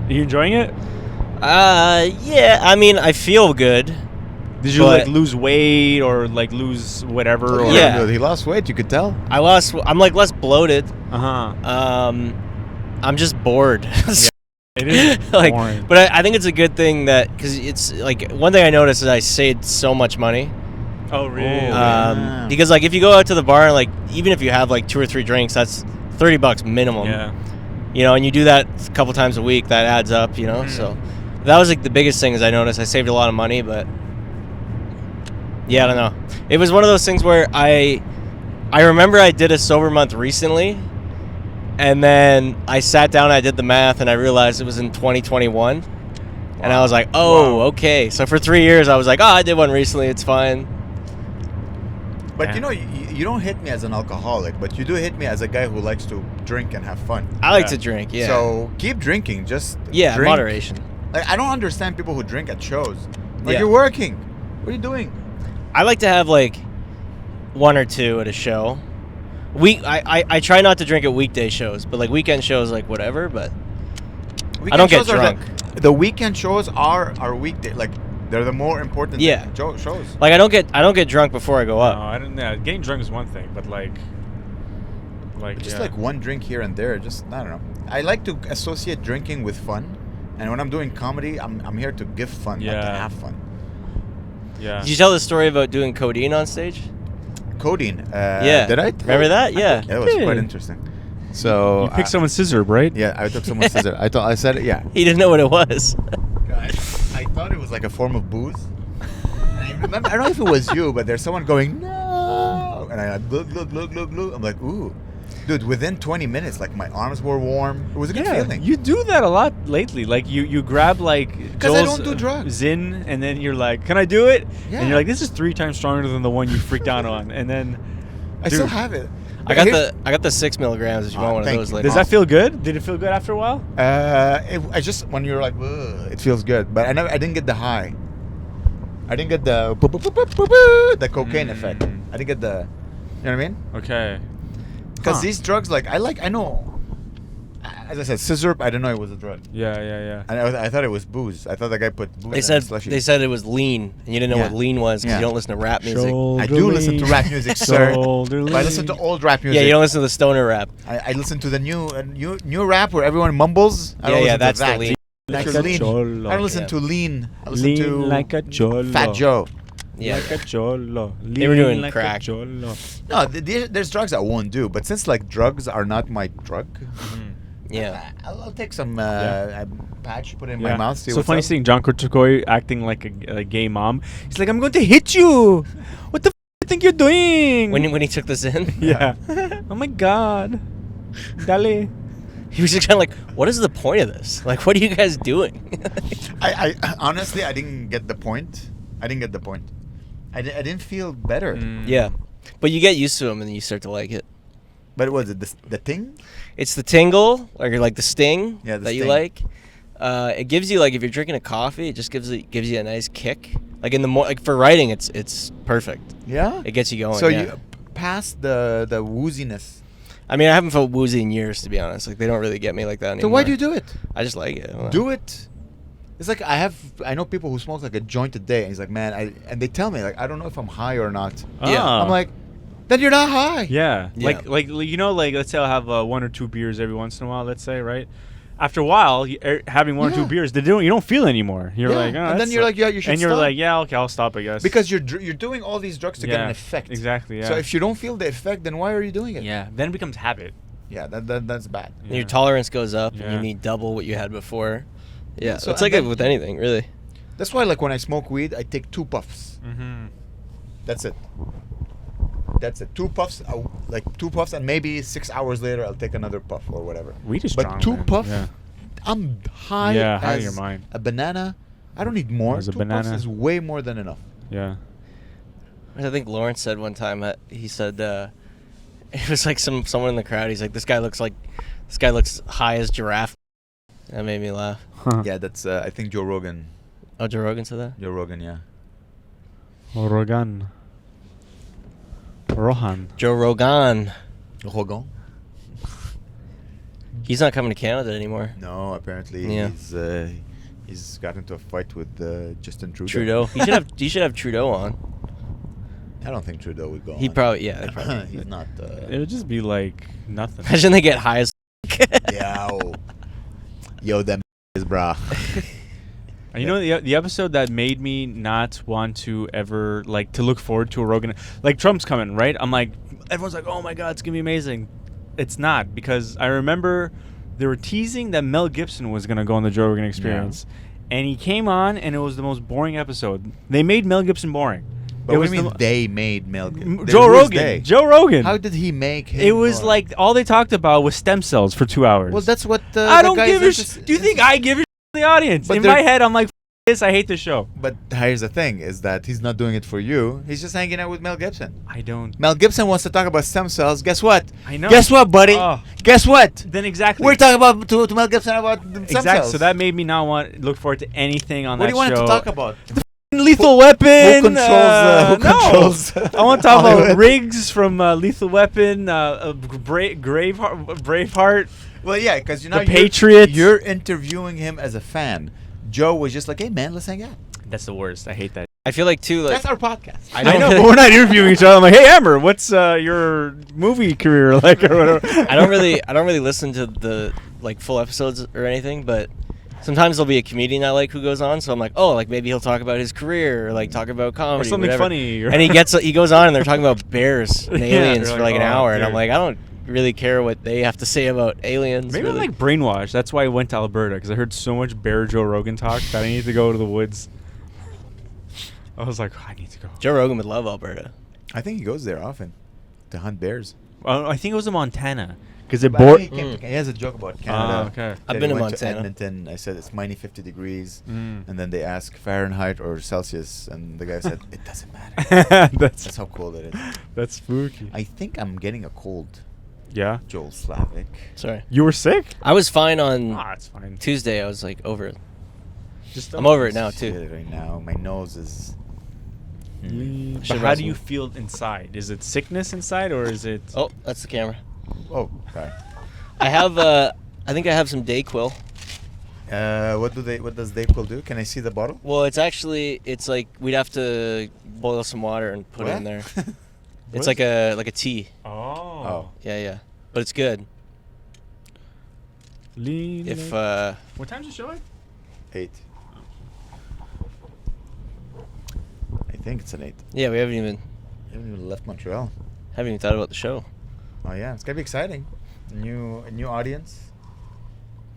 Are you enjoying it? Yeah. I mean, I feel good. Did you like lose weight or like lose whatever? Or Yeah. He lost weight. You could tell. I'm like less bloated. I'm just bored. Yeah, it is like, boring. but I think it's a good thing that because it's like one thing I noticed is I saved so much money. Oh really? Yeah. Because like if you go out to the bar and like even if you have like 2 or 3 drinks, that's $30 minimum. Yeah. You know, and you do that a couple times a week, that adds up. You know, so that was like the biggest thing is I noticed I saved a lot of money, but yeah, I don't know. It was one of those things where I remember I did a sober month recently. And then I sat down, I did the math, and I realized it was in 2021. Wow. And I was like, oh, okay. So for 3 years, I was like, oh, I did one recently. It's fine. But Yeah. you know, you don't hit me as an alcoholic, but you do hit me as a guy who likes to drink and have fun. I like to drink, yeah. So keep drinking. Just yeah, drink. moderation. Like, I don't understand people who drink at shows. Like, Yeah. you're working. What are you doing? I like to have like 1 or 2 at a show. I try not to drink at weekday shows, but like weekend shows, like whatever. But I don't get drunk. The weekend shows are weekday. Like they're the more important shows. Like I don't get drunk before I go up. No, I don't. Yeah, getting drunk is one thing, but like Just like one drink here and there. Just I don't know. I like to associate drinking with fun, and when I'm doing comedy, I'm here to give fun, not to have fun. Yeah. Did you tell the story about doing codeine on stage? Codeine. Yeah. Did I? Remember that? Yeah. That was quite interesting. So You picked someone's scissor, right? Yeah, I took someone's scissor. I said it. Yeah. He didn't know what it was. I thought it was like a form of booze. And I remember, I don't know if it was you, but there's someone going no, and I look. I'm like, ooh, dude. Within 20 minutes, like my arms were warm. It was a good feeling. You do that a lot lately. Like you grab like because I don't do drugs. Zinn, and then you're like, "Can I do it?" Yeah. And you're like, "This is 3 times stronger than the one you freaked out on." And then I still have it. I got the 6 milligrams. If you want one of thank those you. later. Does that feel good? Did it feel good after a while? I just when you're like, ugh, it feels good, but I didn't get the high. I didn't get the cocaine effect. I didn't get the, you know what I mean? Okay. Because these drugs, like I know. As I said, scissor. I didn't know it was a drug. Yeah. And I thought it was booze. I thought the guy put booze. They said it was lean, and you didn't know what lean was because you don't listen to rap music. I do listen to rap music, sir. But I listen to old rap music. Yeah, you don't listen to the stoner rap. I listen to the new rap where everyone mumbles. I don't listen that's to that. the lean. Like Lean. a cholo. I don't listen to lean. I listen Lean to like a cholo. Fat Joe. Yeah. Like a cholo. They were doing like crack. A cholo. No, there's drugs I won't do, but since like drugs are not my drug, Yeah. I'll take some patch, put it in my mouth. See So what's funny up. seeing John Kurtukoi acting like a gay mom. He's like, "I'm going to hit you. What the you think you're doing?" When he took this in, yeah. Oh my God. Dale. he was just kind of like, "What is the point of this? Like, what are you guys doing?" I honestly I didn't get the point. I didn't feel better. Yeah, but you get used to them and then you start to like it. But was it the thing? It's the tingle, or like the sting Yeah, the that you sting. like. It gives you like if you're drinking a coffee, it just gives you a nice kick. Like in the like for writing, it's perfect. Yeah. It gets you going. So yeah. you pass the wooziness. I mean, I haven't felt woozy in years, to be honest. Like they don't really get me like that anymore. So why do you do it? I just like it. I don't know. Do it. It's like I know people who smoke like a joint a day, and he's like, man, and they tell me like I don't know if I'm high or not. Yeah. Ah. I'm like, then you're not high. Yeah. Yeah. Like you know, like let's say I'll have 1 or 2 beers every once in a while. Let's say, right? After a while, having 1 or 2 beers, you don't feel anymore. You're like, oh, and then you're like, yeah, you should. and you're stop. like, yeah, okay, I'll stop, I guess. Because you're doing all these drugs to get an effect. Exactly. Yeah. So if you don't feel the effect, then why are you doing it? yeah, then it becomes habit. Yeah, that's bad. And your tolerance goes up, and Yeah. you need double what you had before. Yeah, So it's like and it with anything, really. That's why, like, when I smoke weed, I take 2 puffs. Mm-hmm. That's it. 2 puffs, like 2 puffs, and maybe 6 hours later, I'll take another puff or whatever. Weed is But strong. 2 man. puffs, Yeah. I'm high Yeah, high as in your mind. a banana I don't need more. There's a 2 banana. puffs is way more than enough. Yeah. I think Lawrence said one time that he said it was like someone in the crowd. He's like, this guy looks high as giraffe. That made me laugh. Huh. Yeah, that's I think Joe Rogan. Oh, Joe Rogan said that? Joe Rogan, yeah. Rogan. Rohan. Joe Rogan. Rogan? He's not coming to Canada anymore. No, apparently Yeah. he's got into a fight with Justin Trudeau. Trudeau. You should have Trudeau on. I don't think Trudeau would go He on. probably, yeah. They probably He's not. It would just be like nothing. Imagine they get high as. Yo, that is brah. And you know the episode that made me not want to ever like to look forward to a Rogan, like Trump's coming, right? I'm like, everyone's like, oh my god, it's gonna be amazing. It's not, because I remember they were teasing that Mel Gibson was gonna go on the Joe Rogan Experience, and he came on, and it was the most boring episode. They made Mel Gibson boring. But what do you mean they made Mel Gibson? Joe Rogan. Joe Rogan. How did he make him? It was boring? like all they talked about was stem cells for 2 hours. Well, that's what I don't give a shit. Do you think I give a shit to the audience? But in my head, I'm like, this. I hate the show. But here's the thing: is that he's not doing it for you. He's just hanging out with Mel Gibson. I don't. Mel Gibson wants to talk about stem cells. Guess what? I know. Guess what, buddy? Oh. Guess what? Then exactly. We're talking about to Mel Gibson about stem exactly. cells. So that made me not look forward to anything on What that do you want show. to talk about? Lethal Weapon. Who controls? No. I want to talk about Hollywood? Riggs from Lethal Weapon, Braveheart. Well, yeah, because The Patriot. You're interviewing him as a fan. Joe was just like, "Hey, man, let's hang out." That's the worst. I hate that. I feel like too, like That's our podcast. I know, but we're not interviewing each other. I'm like, hey, Amer, what's your movie career like, or whatever? I don't really listen to the like full episodes or anything, but sometimes there'll be a comedian I like who goes on, so I'm like, oh, like maybe he'll talk about his career or like talk about comedy Or something whatever. funny. And he goes on and they're talking about bears and Yeah, aliens you're for like, like an oh, hour, and I'm dude. like, I don't really care what they have to say about aliens. Maybe really. I'm like brainwashed. That's why I went to Alberta, because I heard so much Bear Joe Rogan talk that I need to go to the woods. I was like, I need to go. Joe Rogan would love Alberta. I think he goes there often to hunt bears. I think it was in Montana, because it But bored. he has a joke about Canada. Okay. I've That been he to went Montana. Edmonton. I said it's minus 50 degrees, Mm. and then they ask Fahrenheit or Celsius, and the guy said it doesn't matter. that's That's how cold it is. that's spooky. I think I'm getting a cold, Yeah. Joel Slavic. Sorry, You were sick? I was fine on It's fine. Tuesday. I was like over it. Just I'm over it now too. Shit, right now, my nose is. But Should how rest do you me. feel inside? Is it sickness inside, or is it? Oh, that's the camera. Oh, sorry. I have I think I have some Dayquil. What does Dayquil do? Can I see the bottle? Well, it's like we'd have to boil some water and put it in there. It's like a tea. Oh. Yeah. But it's good. Lean If like- what time's it showing? 8. I think it's an 8. yeah, we haven't even You haven't even left Montreal. thought about the show. Oh yeah, it's gonna be exciting. A new audience.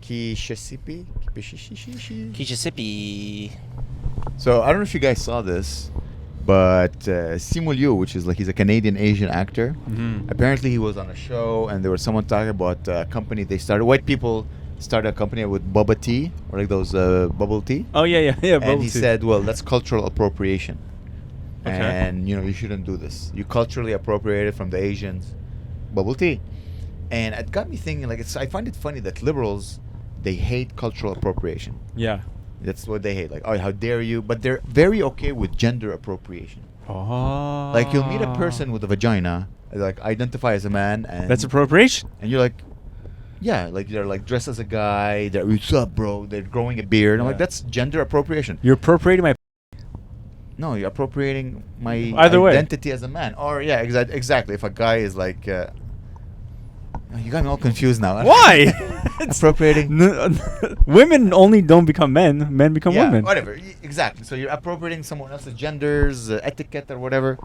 Kishissipi. Kichisipi. So I don't know if you guys saw this, but Simu Liu, which is like he's a Canadian Asian actor. Mm-hmm. Apparently he was on a show and there was someone talking about a company they started. White people started a company with boba tea or like those bubble tea. Oh yeah. And he said, well, that's cultural appropriation. Okay. And you shouldn't do this. You culturally appropriated from the Asians bubble tea. And it got me thinking, like, I find it funny that liberals, they hate cultural appropriation. Yeah. That's what they hate. Like, oh, how dare you? But they're very okay with gender appropriation. Oh. Like, you'll meet a person with a vagina, like, identify as a man, and That's appropriation. and you're like, yeah, like they're like dressed as a guy. They're what's up, bro? They're growing a beard. I'm like, Yeah. that's gender appropriation. You're appropriating my. No, you're appropriating my Either way. identity as a man. Or yeah, exactly. If a guy is like, you got me all confused now. Why? Appropriating. Women only don't become men. Men become Yeah, women. whatever. Exactly. So you're appropriating someone else's genders, etiquette, or whatever.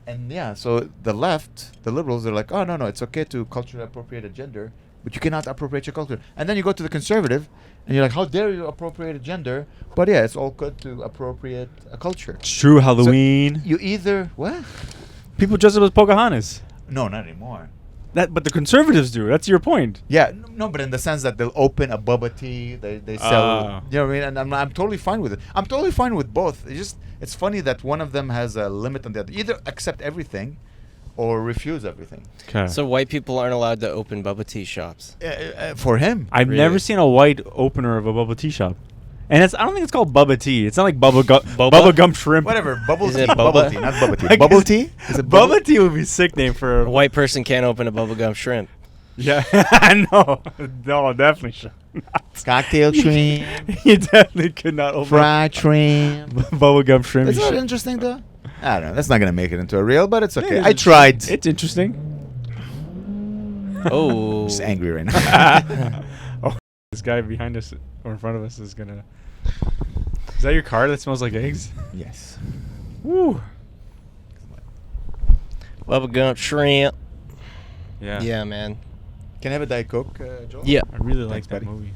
And yeah, so the left, the liberals, are like, oh no, it's okay to culturally appropriate a gender, but you cannot appropriate your culture. And then you go to the conservative, and you're like, how dare you appropriate a gender? But yeah, it's all good to appropriate a culture. It's true. Halloween. You either what? People dress up as Pocahontas. No, not anymore. But the conservatives do. That's your point. Yeah, no, but in the sense that they'll open a bubba tea, they sell, you know what I mean? And I'm totally fine with it. I'm totally fine with both. It's funny that one of them has a limit on the other. Either accept everything or refuse everything. Okay. So white people aren't allowed to open bubble tea shops. For him. I've Really? never seen a white opener of a bubble tea shop. And I don't think it's called bubba tea. It's not like bubba gum shrimp. Whatever, bubble Is tea. it boba? Bubble tea, not bubble tea. Like, Bubble tea? Is it Bubba tea would be a sick name for A white person can't open a bubblegum shrimp. Yeah, no, definitely should. Cocktail shrimp, You definitely could not open fried shrimp. bubblegum shrimp. Is that interesting though? I don't know. That's not gonna make it into a reel, but it's okay. Yeah, I tried. It's interesting. Oh. Just angry right now. Oh, this guy behind us or in front of us is gonna. Is that your car that smells like eggs? Yes. Woo. Bubblegum shrimp. Yeah. Yeah, man. Can I have a Diet Coke, Joel? Yeah. I really like Thanks, that buddy. movie.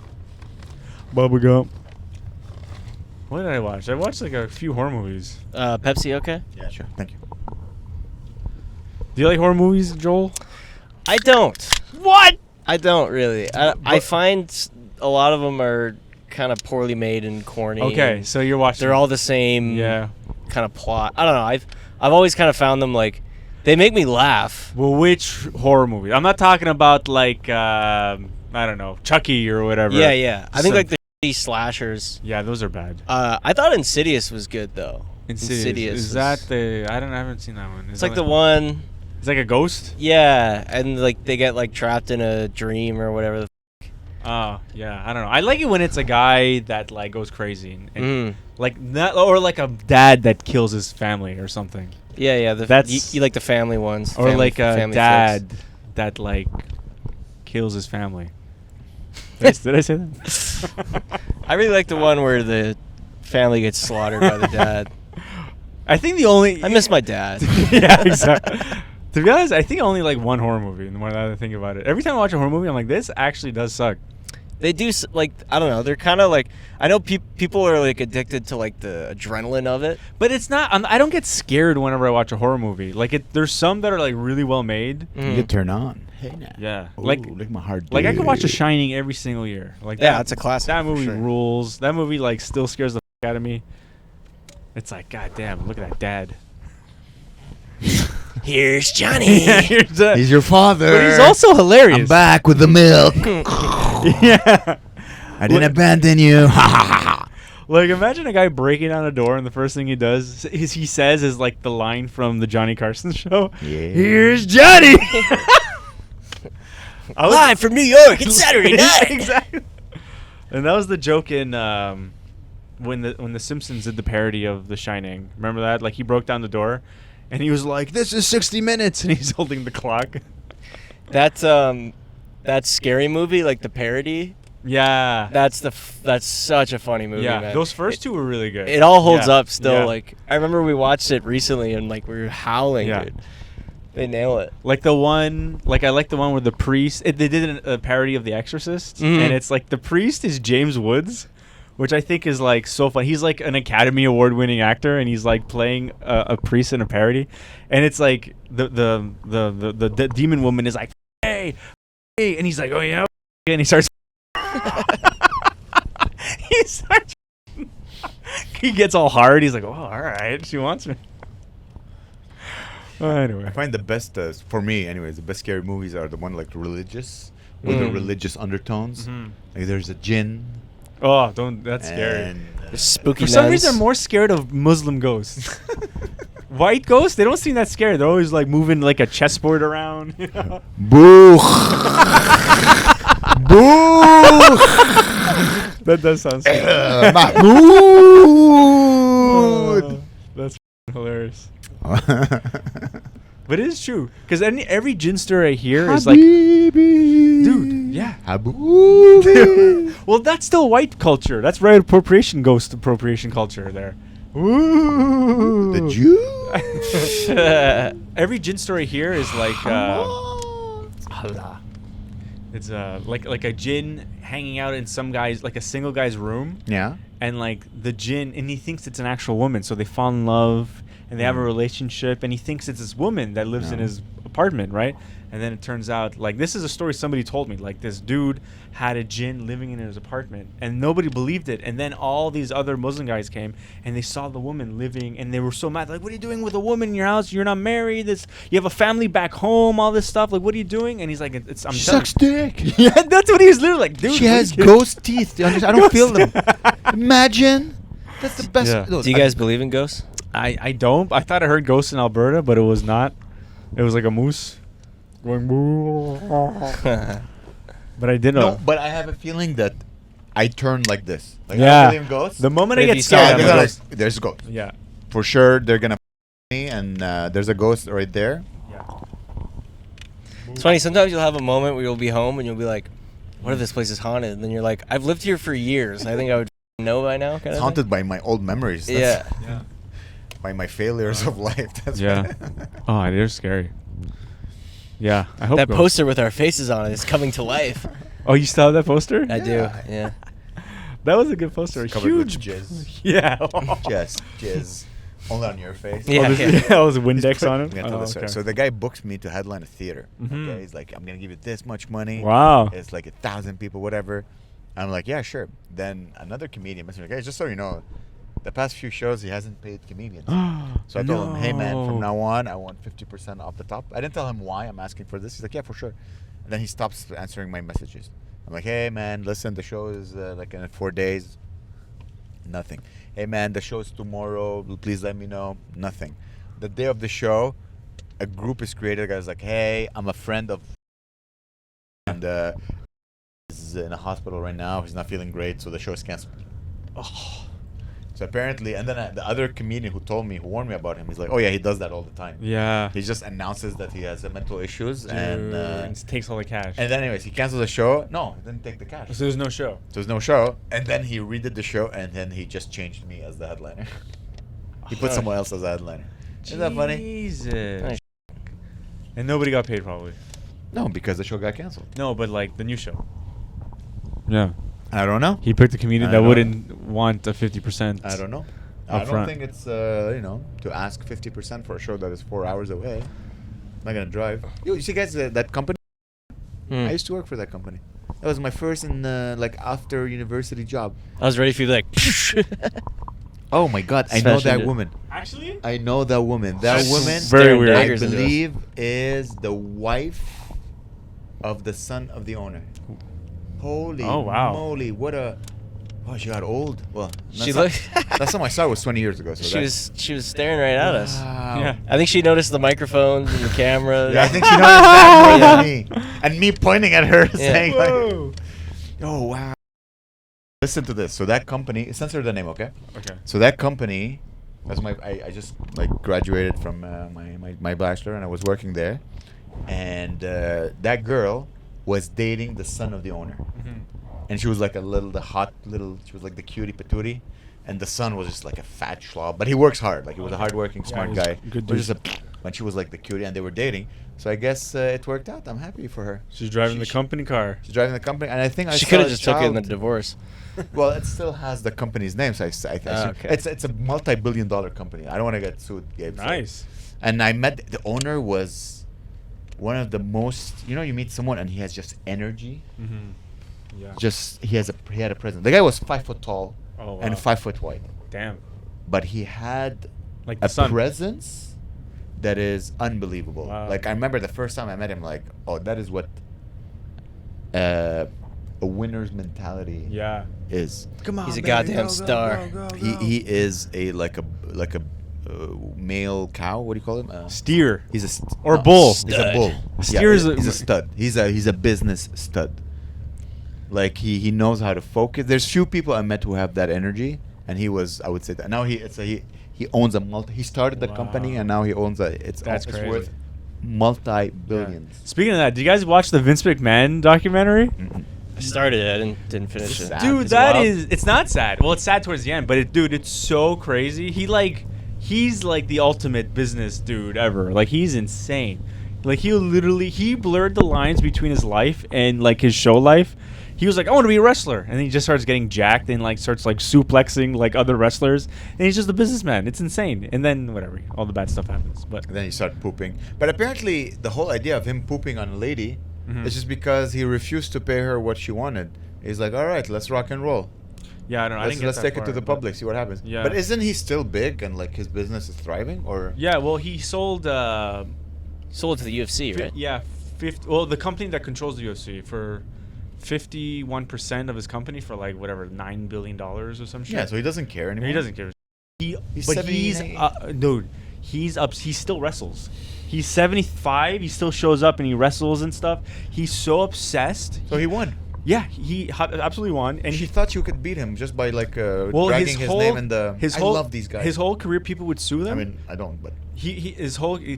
Bubblegum. What did I watch? I watched like a few horror movies. Pepsi, okay? Yeah, sure. Thank you. Do you like horror movies, Joel? I don't. What? I don't really. I find a lot of them are kind of poorly made and corny. Okay, and so you're watching. they're all the same Yeah. kind of plot. I don't know. I've always kind of found them like they make me laugh. Well, which horror movie? I'm not talking about like I don't know, Chucky or whatever. Yeah, yeah. I think So- like the shitty slashers. Yeah, those are bad. I thought Insidious was good though. Insidious. Is that the? I haven't seen that one. Is It's that like the one. It's like a ghost. Yeah, and like they get like trapped in a dream or whatever. Oh yeah, I don't know. I like it when it's a guy that like goes crazy and like not, or like a dad that kills his family or something, Yeah, yeah. That's- you like the family ones. or like a family dad flicks. that like kills his family. Did I say that? I really like the one where the family gets slaughtered by the dad. I think the only I miss my dad. yeah, exactly. To be honest, I think I only like one horror movie. The more that I think about it, every time I watch a horror movie, I'm like, this actually does suck. They do like I don't know. They're kind of like I know people are like addicted to like the adrenaline of it. But it's not. I don't get scared whenever I watch a horror movie. Like there's some that are like really well made. You turn on. Hey now. Yeah, Ooh, like my heart. Like I could watch The beat. Shining every single year. Like Yeah, it's a classic That for movie sure. rules. That movie like still scares the f- out of me. It's like, god damn, look at that dad. Here's Johnny. Here's that. He's your father. But he's also hilarious. I'm back with the milk. Yeah. I didn't abandon you. Like imagine a guy breaking down a door and the first thing he does is he says is like the line from the Johnny Carson show. Yeah. Here's Johnny. Live from New York. It's Saturday night. Exactly. And that was the joke in when the Simpsons did the parody of The Shining. Remember that? Like he broke down the door, and he was like, "This is 60 minutes," and he's holding the clock. That scary movie, like the parody. Yeah. That's such a funny movie. Yeah. Man. Those first two were really good. It all holds Yeah. up still. Yeah. Like I remember we watched it recently and like we were howling. Yeah. Dude. They nail it. Like the one, like I like the one where the priest. They did a parody of The Exorcist, and it's like the priest is James Woods, which I think is like so fun. He's like an Academy Award-winning actor, and he's like playing a priest in a parody, and it's like the demon woman is like, hey, and he's like, oh yeah, and he starts. He gets all hard. He's like, oh, all right, she wants me. Anyway, I find the best, for me anyways, the best scary movies are the one like religious, with the religious undertones. Like there's a jinn. oh, don't. That's scary. And, The spooky For some nuns. reason, I'm more scared of Muslim ghosts. White ghosts, they don't seem that scared. They're always like moving like a chessboard around. You know? Boo! Boo! That does sound scary. Mahmoud! That's hilarious. But it is true, because every jinn story I hear is like, dude, yeah. Habibi. Well, that's still white culture. That's right appropriation, ghost appropriation culture there. Ooh. The Jew? Every jinn story here is like Allah. It's like a jinn hanging out in some guy's, like a single guy's room, Yeah. and like the jinn, and he thinks it's an actual woman, so they fall in love and they have a relationship, and he thinks it's this woman that lives in his apartment, right? And then it turns out, like, this is a story somebody told me. Like, this dude had a jinn living in his apartment, and nobody believed it. And then all these other Muslim guys came, and they saw the woman living, and they were so mad. Like, what are you doing with a woman in your house? You're not married. You have a family back home, all this stuff. Like, what are you doing? And he's like, I'm Sucks dick. Yeah, that's what he was literally like, dude. She has ghost teeth. I don't feel them. Imagine. That's the best. Yeah. Do you guys believe in ghosts? I don't. I thought I heard ghosts in Alberta, but it was not. It was like a moose going boo. But I didn't know. No, but I have a feeling that I turn like this. Like, I Yeah. don't believe in ghosts. The moment But I if get you scared, saw I'm them, like, There's a ghost. yeah. For sure, they're gonna me, and there's a ghost right there. Yeah. It's funny. Sometimes you'll have a moment where you'll be home and you'll be like, "What if this place is haunted?" And then you're like, "I've lived here for years. I think I would know by now." It's haunted by my old memories. That's Yeah. by my failures of life. That's Yeah. Oh, they're scary. Yeah, I hope That ghosts- poster with our faces on it is coming to life. Oh, you still have that poster? I do. Yeah. That was a good poster. Covered Huge. with jizz. Yeah. Jizz. Only on your face. Yeah. Oh, this, that was a Windex on I'm it. gonna tell Oh, this story. okay. So the guy books me to headline a theater. Mhm. Okay, he's like, I'm gonna give you this much money. Wow. It's like 1,000 people, whatever. I'm like, yeah, sure. Then another comedian messaged me, guys, just so you know, the past few shows he hasn't paid comedians. So I told him, hey man, from now on I want 50% off the top. I didn't tell him why I'm asking for this. He's like, yeah, for sure. And then he stops answering my messages. I'm like, hey man, listen, the show is like in 4 days. Nothing. Hey man, the show is tomorrow. Please let me know. Nothing. The day of the show, a group is created. The guy's like, hey, I'm a friend of, and he's in a hospital right now. He's not feeling great, so the show is canceled. Oh. So apparently, and then the other comedian who warned me about him, he's like, oh yeah, he does that all the time. Yeah. He just announces that he has mental issues, Dude, and takes all the cash. then anyways, he cancels the show. No, he didn't take the cash. So there's no show. So there's no show, and then he redid the show, and then he just changed me as the headliner. He put someone else as the headliner. Isn't that funny? Jesus. Nice. And nobody got paid probably. No, because the show got canceled. No, but like the new show. Yeah. I don't know. He picked a comedian I that don't wouldn't want a 50%. I don't know. I Up don't front. think it's to ask 50% for a show that is 4 hours away. I'm not gonna drive. Yo, you see, guys, that company. I used to work for that company. That was my first after university job. I was ready for you to be like. Oh my God, I know Smash that into it. woman. Actually? I know that woman. That That's woman, very weird. I Daggers into us. believe, is the wife of the son of the owner. Holy Oh, wow. moly! What a. Oh, she got old. Well, She last time- looked. last time I saw her was 20 years ago. So She was staring right at us. Wow. Yeah. I think she noticed the microphones and the camera. Yeah, I think she noticed that more than me. And me pointing at her saying Whoa. like, "Oh wow." Listen to this. So that company, censor the name, okay? Okay. So that company, I just like graduated from my bachelor, and I was working there, and that girl was dating the son of the owner, and she was like she was like the cutie patootie, and the son was just like a fat schlub, but he works hard, like he was a hardworking, smart he's guy. good But dude. when she was like the cutie, and they were dating, so I guess it worked out. I'm happy for her. She's driving the She- company car. She's driving the company, and I think I She saw could have a just took it in the child- divorce. Well, it still has the company's name, so I Okay. it's a multi-billion-dollar company. I don't want to get sued, Gabe. so- Nice. And I met the owner was one of the most. You meet someone and he has just energy. Yeah. Just he had a presence. The guy was 5 foot tall Oh, wow. and 5 foot wide, Damn. but he had Like the a sun. presence that is unbelievable. Wow. Like I remember the first time I met him, like, oh, that is what a winner's mentality Yeah. is. Come on. He's a goddamn star. He is like a male cow. What do you call him? Steer. He's Or bull. He's a bull. Steer is he's a stud. He's a business stud. Like he knows how to focus. There's few people I met who have that energy, and he was. I would say that now he owns a multi. He started the company, Wow. and now he owns That's it's crazy. worth multi-billions. Speaking of that, did you guys watch the Vince McMahon documentary? Mm-mm. I started it. I didn't finish it. Sad. Dude, Is it that wild? is. It's not sad. Well, it's sad towards the end, but it's so crazy. He's like the ultimate business dude ever. Like he's insane. Like he blurred the lines between his life and like his show life. he was like, I want to be a wrestler, and then he just starts getting jacked and like starts like suplexing like other wrestlers, and he's just a businessman. It's insane. And then whatever, all the bad stuff happens. But And then he started pooping. But apparently, the whole idea of him pooping on a lady is just because he refused to pay her what she wanted. He's like, all right, let's rock and roll. yeah, I don't know. Let's take it to the public, see what happens. Yeah. But isn't he still big and like his business is thriving? Or Yeah, well, he sold. Sold to the UFC, right? Yeah, 50. Well, the company that controls the UFC for 51% of his company for like whatever $9 billion or some shit. yeah, so he doesn't care anymore. He doesn't care. He's But 78. dude, he's up. He still wrestles. He's 75. He still shows up and he wrestles and stuff. He's so obsessed. So he won. Yeah, he absolutely won. And She thought you could beat him just by like well, dragging his name in the. his I whole, love these guys. His whole career, people would sue them. I mean, I don't, but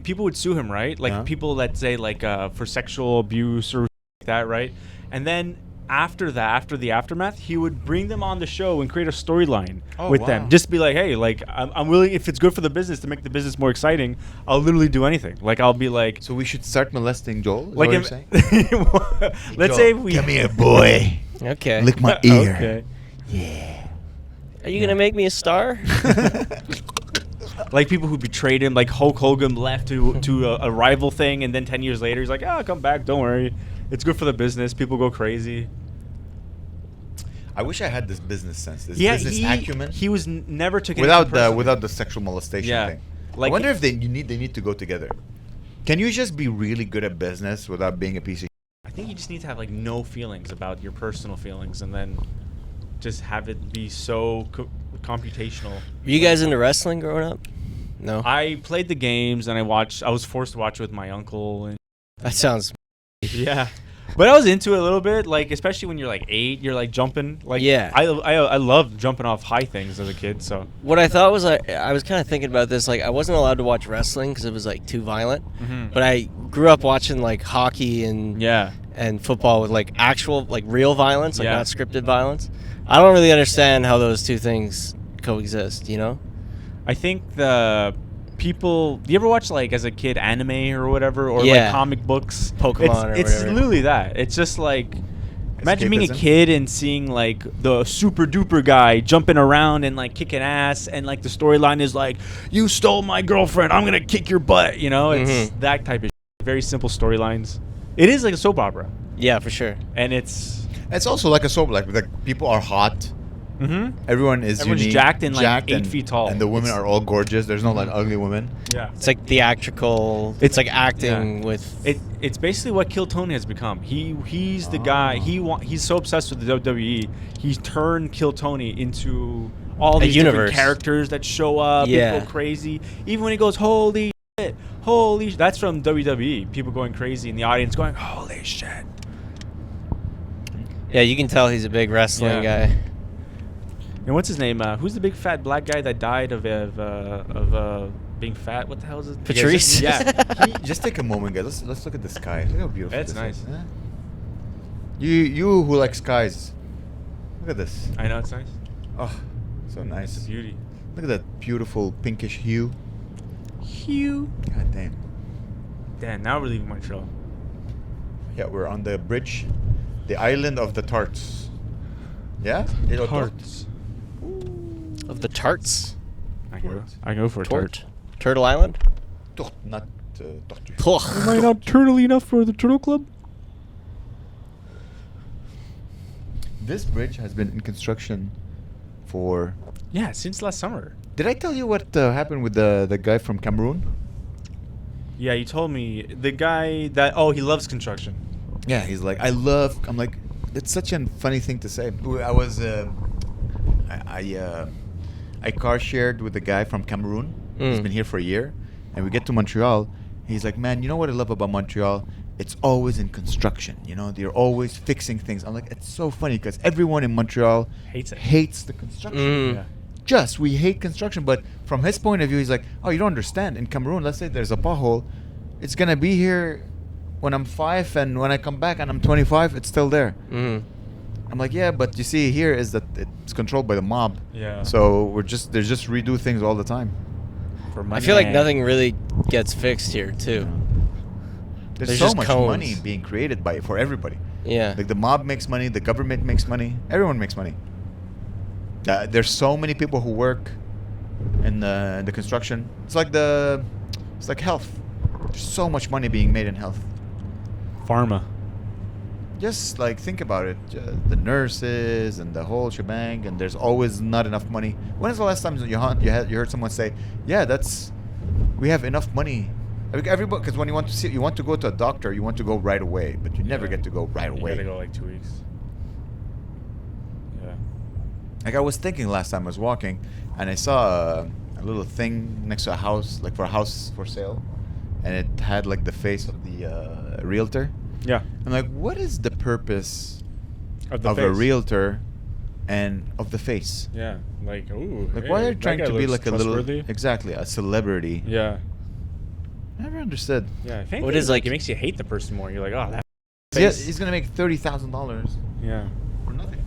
People would sue him, right? Like people that say like for sexual abuse or like that, right? And then after the aftermath, he would bring them on the show and create a storyline with them. Just be like, hey, like I'm willing, if it's good for the business to make the business more exciting, I'll literally do anything. Like I'll be like, So we should start molesting Joel. Is like that what you're saying? let's say we Come here, boy. Okay. Lick my ear. Okay. Yeah. Are you gonna make me a star? Like people who betrayed him, like Hulk Hogan left to a rival thing, and then 10 years later he's like, come back, don't worry, it's good for the business. People go crazy. I wish I had this business sense, this business acumen. He was never took without anything personally. without the sexual molestation thing. Like I wonder if they need to go together. Can you just be really good at business without being a piece of? I think you just need to have like no feelings about your personal feelings, and then just have it be so computational. Were you guys into wrestling growing up? No. I played the games and I was forced to watch with my uncle. And That sounds. yeah, but I was into it a little bit. Like especially when you're like 8, you're like jumping. Like Yeah. I loved jumping off high things as a kid. So What I thought was I was kind of thinking about this. Like I wasn't allowed to watch wrestling because it was like too violent. But I grew up watching like hockey and yeah. and football with like actual like real violence, like Yeah. not scripted violence. I don't really understand how those two things coexist. You know? I think the people. Do you ever watch like as a kid anime or whatever, or Yeah. like comic books? Pokemon It's or whatever. literally that. It's just like. Imagine being a Escapism. kid and seeing like the super duper guy jumping around and like kicking ass, and like the storyline is like, you stole my girlfriend, I'm gonna kick your butt. You know, it's that type of very simple storylines. It is like a soap opera, Yeah, for sure. and it's also like a soap. Like people are hot. Everyone is Everyone's unique, jacked and, like, 8 feet tall. and the women are all gorgeous. There's no like ugly women. yeah. It's like theatrical. It's like acting with. It's basically what Kill Tony has become. He's the guy. He's so obsessed with the WWE. He's turned Kill Tony into all these different universe. characters that show up. Yeah. People go crazy. Even when he goes, holy shit, holy. That's from WWE. People going crazy in the audience going, holy shit. Yeah, you can tell he's a big wrestling Yeah. guy. And what's his name? Who's the big fat black guy that died of being fat? What the hell is it? Patrice? Yeah. Just take a moment, guys. Let's look at the sky. Look how beautiful. That's this nice. Is. You who like skies, look at this. I know, it's nice. Oh, so nice. It's a beauty. Look at that beautiful pinkish hue. Hugh. God damn. Damn, now we're leaving Montreal. Yeah, we're on the bridge, the island of the tarts. Yeah, little Tarts. Of the tarts. I go for a tart. Turtle Island? Tort, not tortue. Am I not turtle enough for the Turtle Club? This bridge has been in construction for. Yeah, since last summer. Did I tell you what happened with the guy from Cameroon? Yeah, you told me the guy that he loves construction. Yeah, he's like, I'm like, it's such a funny thing to say. I was, I car shared with a guy from Cameroon. He's been here for a year, and we get to Montreal. He's like, man, you know what I love about Montreal? It's always in construction. You know, they're always fixing things. I'm like, it's so funny because everyone in Montreal hates the construction. Yeah. We hate construction, but from his point of view, he's like, oh, you don't understand. In Cameroon, let's say there's a pothole, it's gonna be here when I'm 5, and when I come back and I'm 25, it's still there. I'm like, yeah, but you see, here is that it's controlled by the mob. Yeah. So they just redo things all the time. For I money. feel like nothing really gets fixed here, too. There's There's so just much cones. money being created for everybody. Yeah. Like the mob makes money, the government makes money, everyone makes money. There's so many people who work in the construction. It's like health. There's so much money being made in health. Pharma. Just like think about it, the nurses and the whole shebang, and there's always not enough money. When is the last time you heard someone say, "Yeah, we have enough money"? Everybody, because when you want to go to a doctor, you want to go right away, but you never get to go right away. You gotta go like 2 weeks. Yeah. Like I was thinking last time I was walking, and I saw a little thing next to a house, like for a house for sale, and it had like the face of the realtor. Yeah. I'm like, what is the purpose Of a realtor and of the face? Yeah. Like, ooh. Like, hey, why are you that trying guy to be looks like a little, trustworthy. exactly, a celebrity? Yeah. Never understood. Yeah. If anything, What is, like- it makes you hate the person more. You're like, oh, that Yeah, face. he's gonna make $30,000 Yeah. for nothing.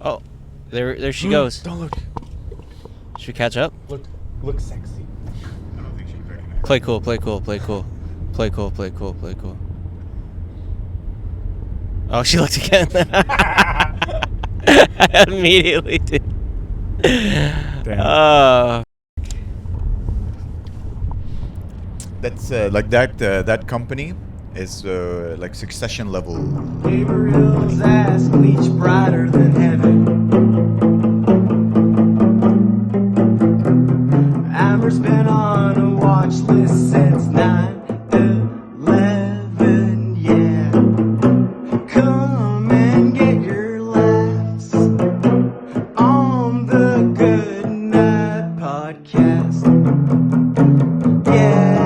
Oh, there she goes. Don't look. Should we catch up? Look sexy. I don't think she recognized. Play cool, play cool, play cool. Play cool, play cool, play cool. Oh, she looked again. I immediately did. Damn. That's like that company is like succession level. Gabriel's ass bleach brighter than heaven. Amer's been on a watch list since 9/11. Yeah, come and get your laughs on the Good Night Podcast. Yeah.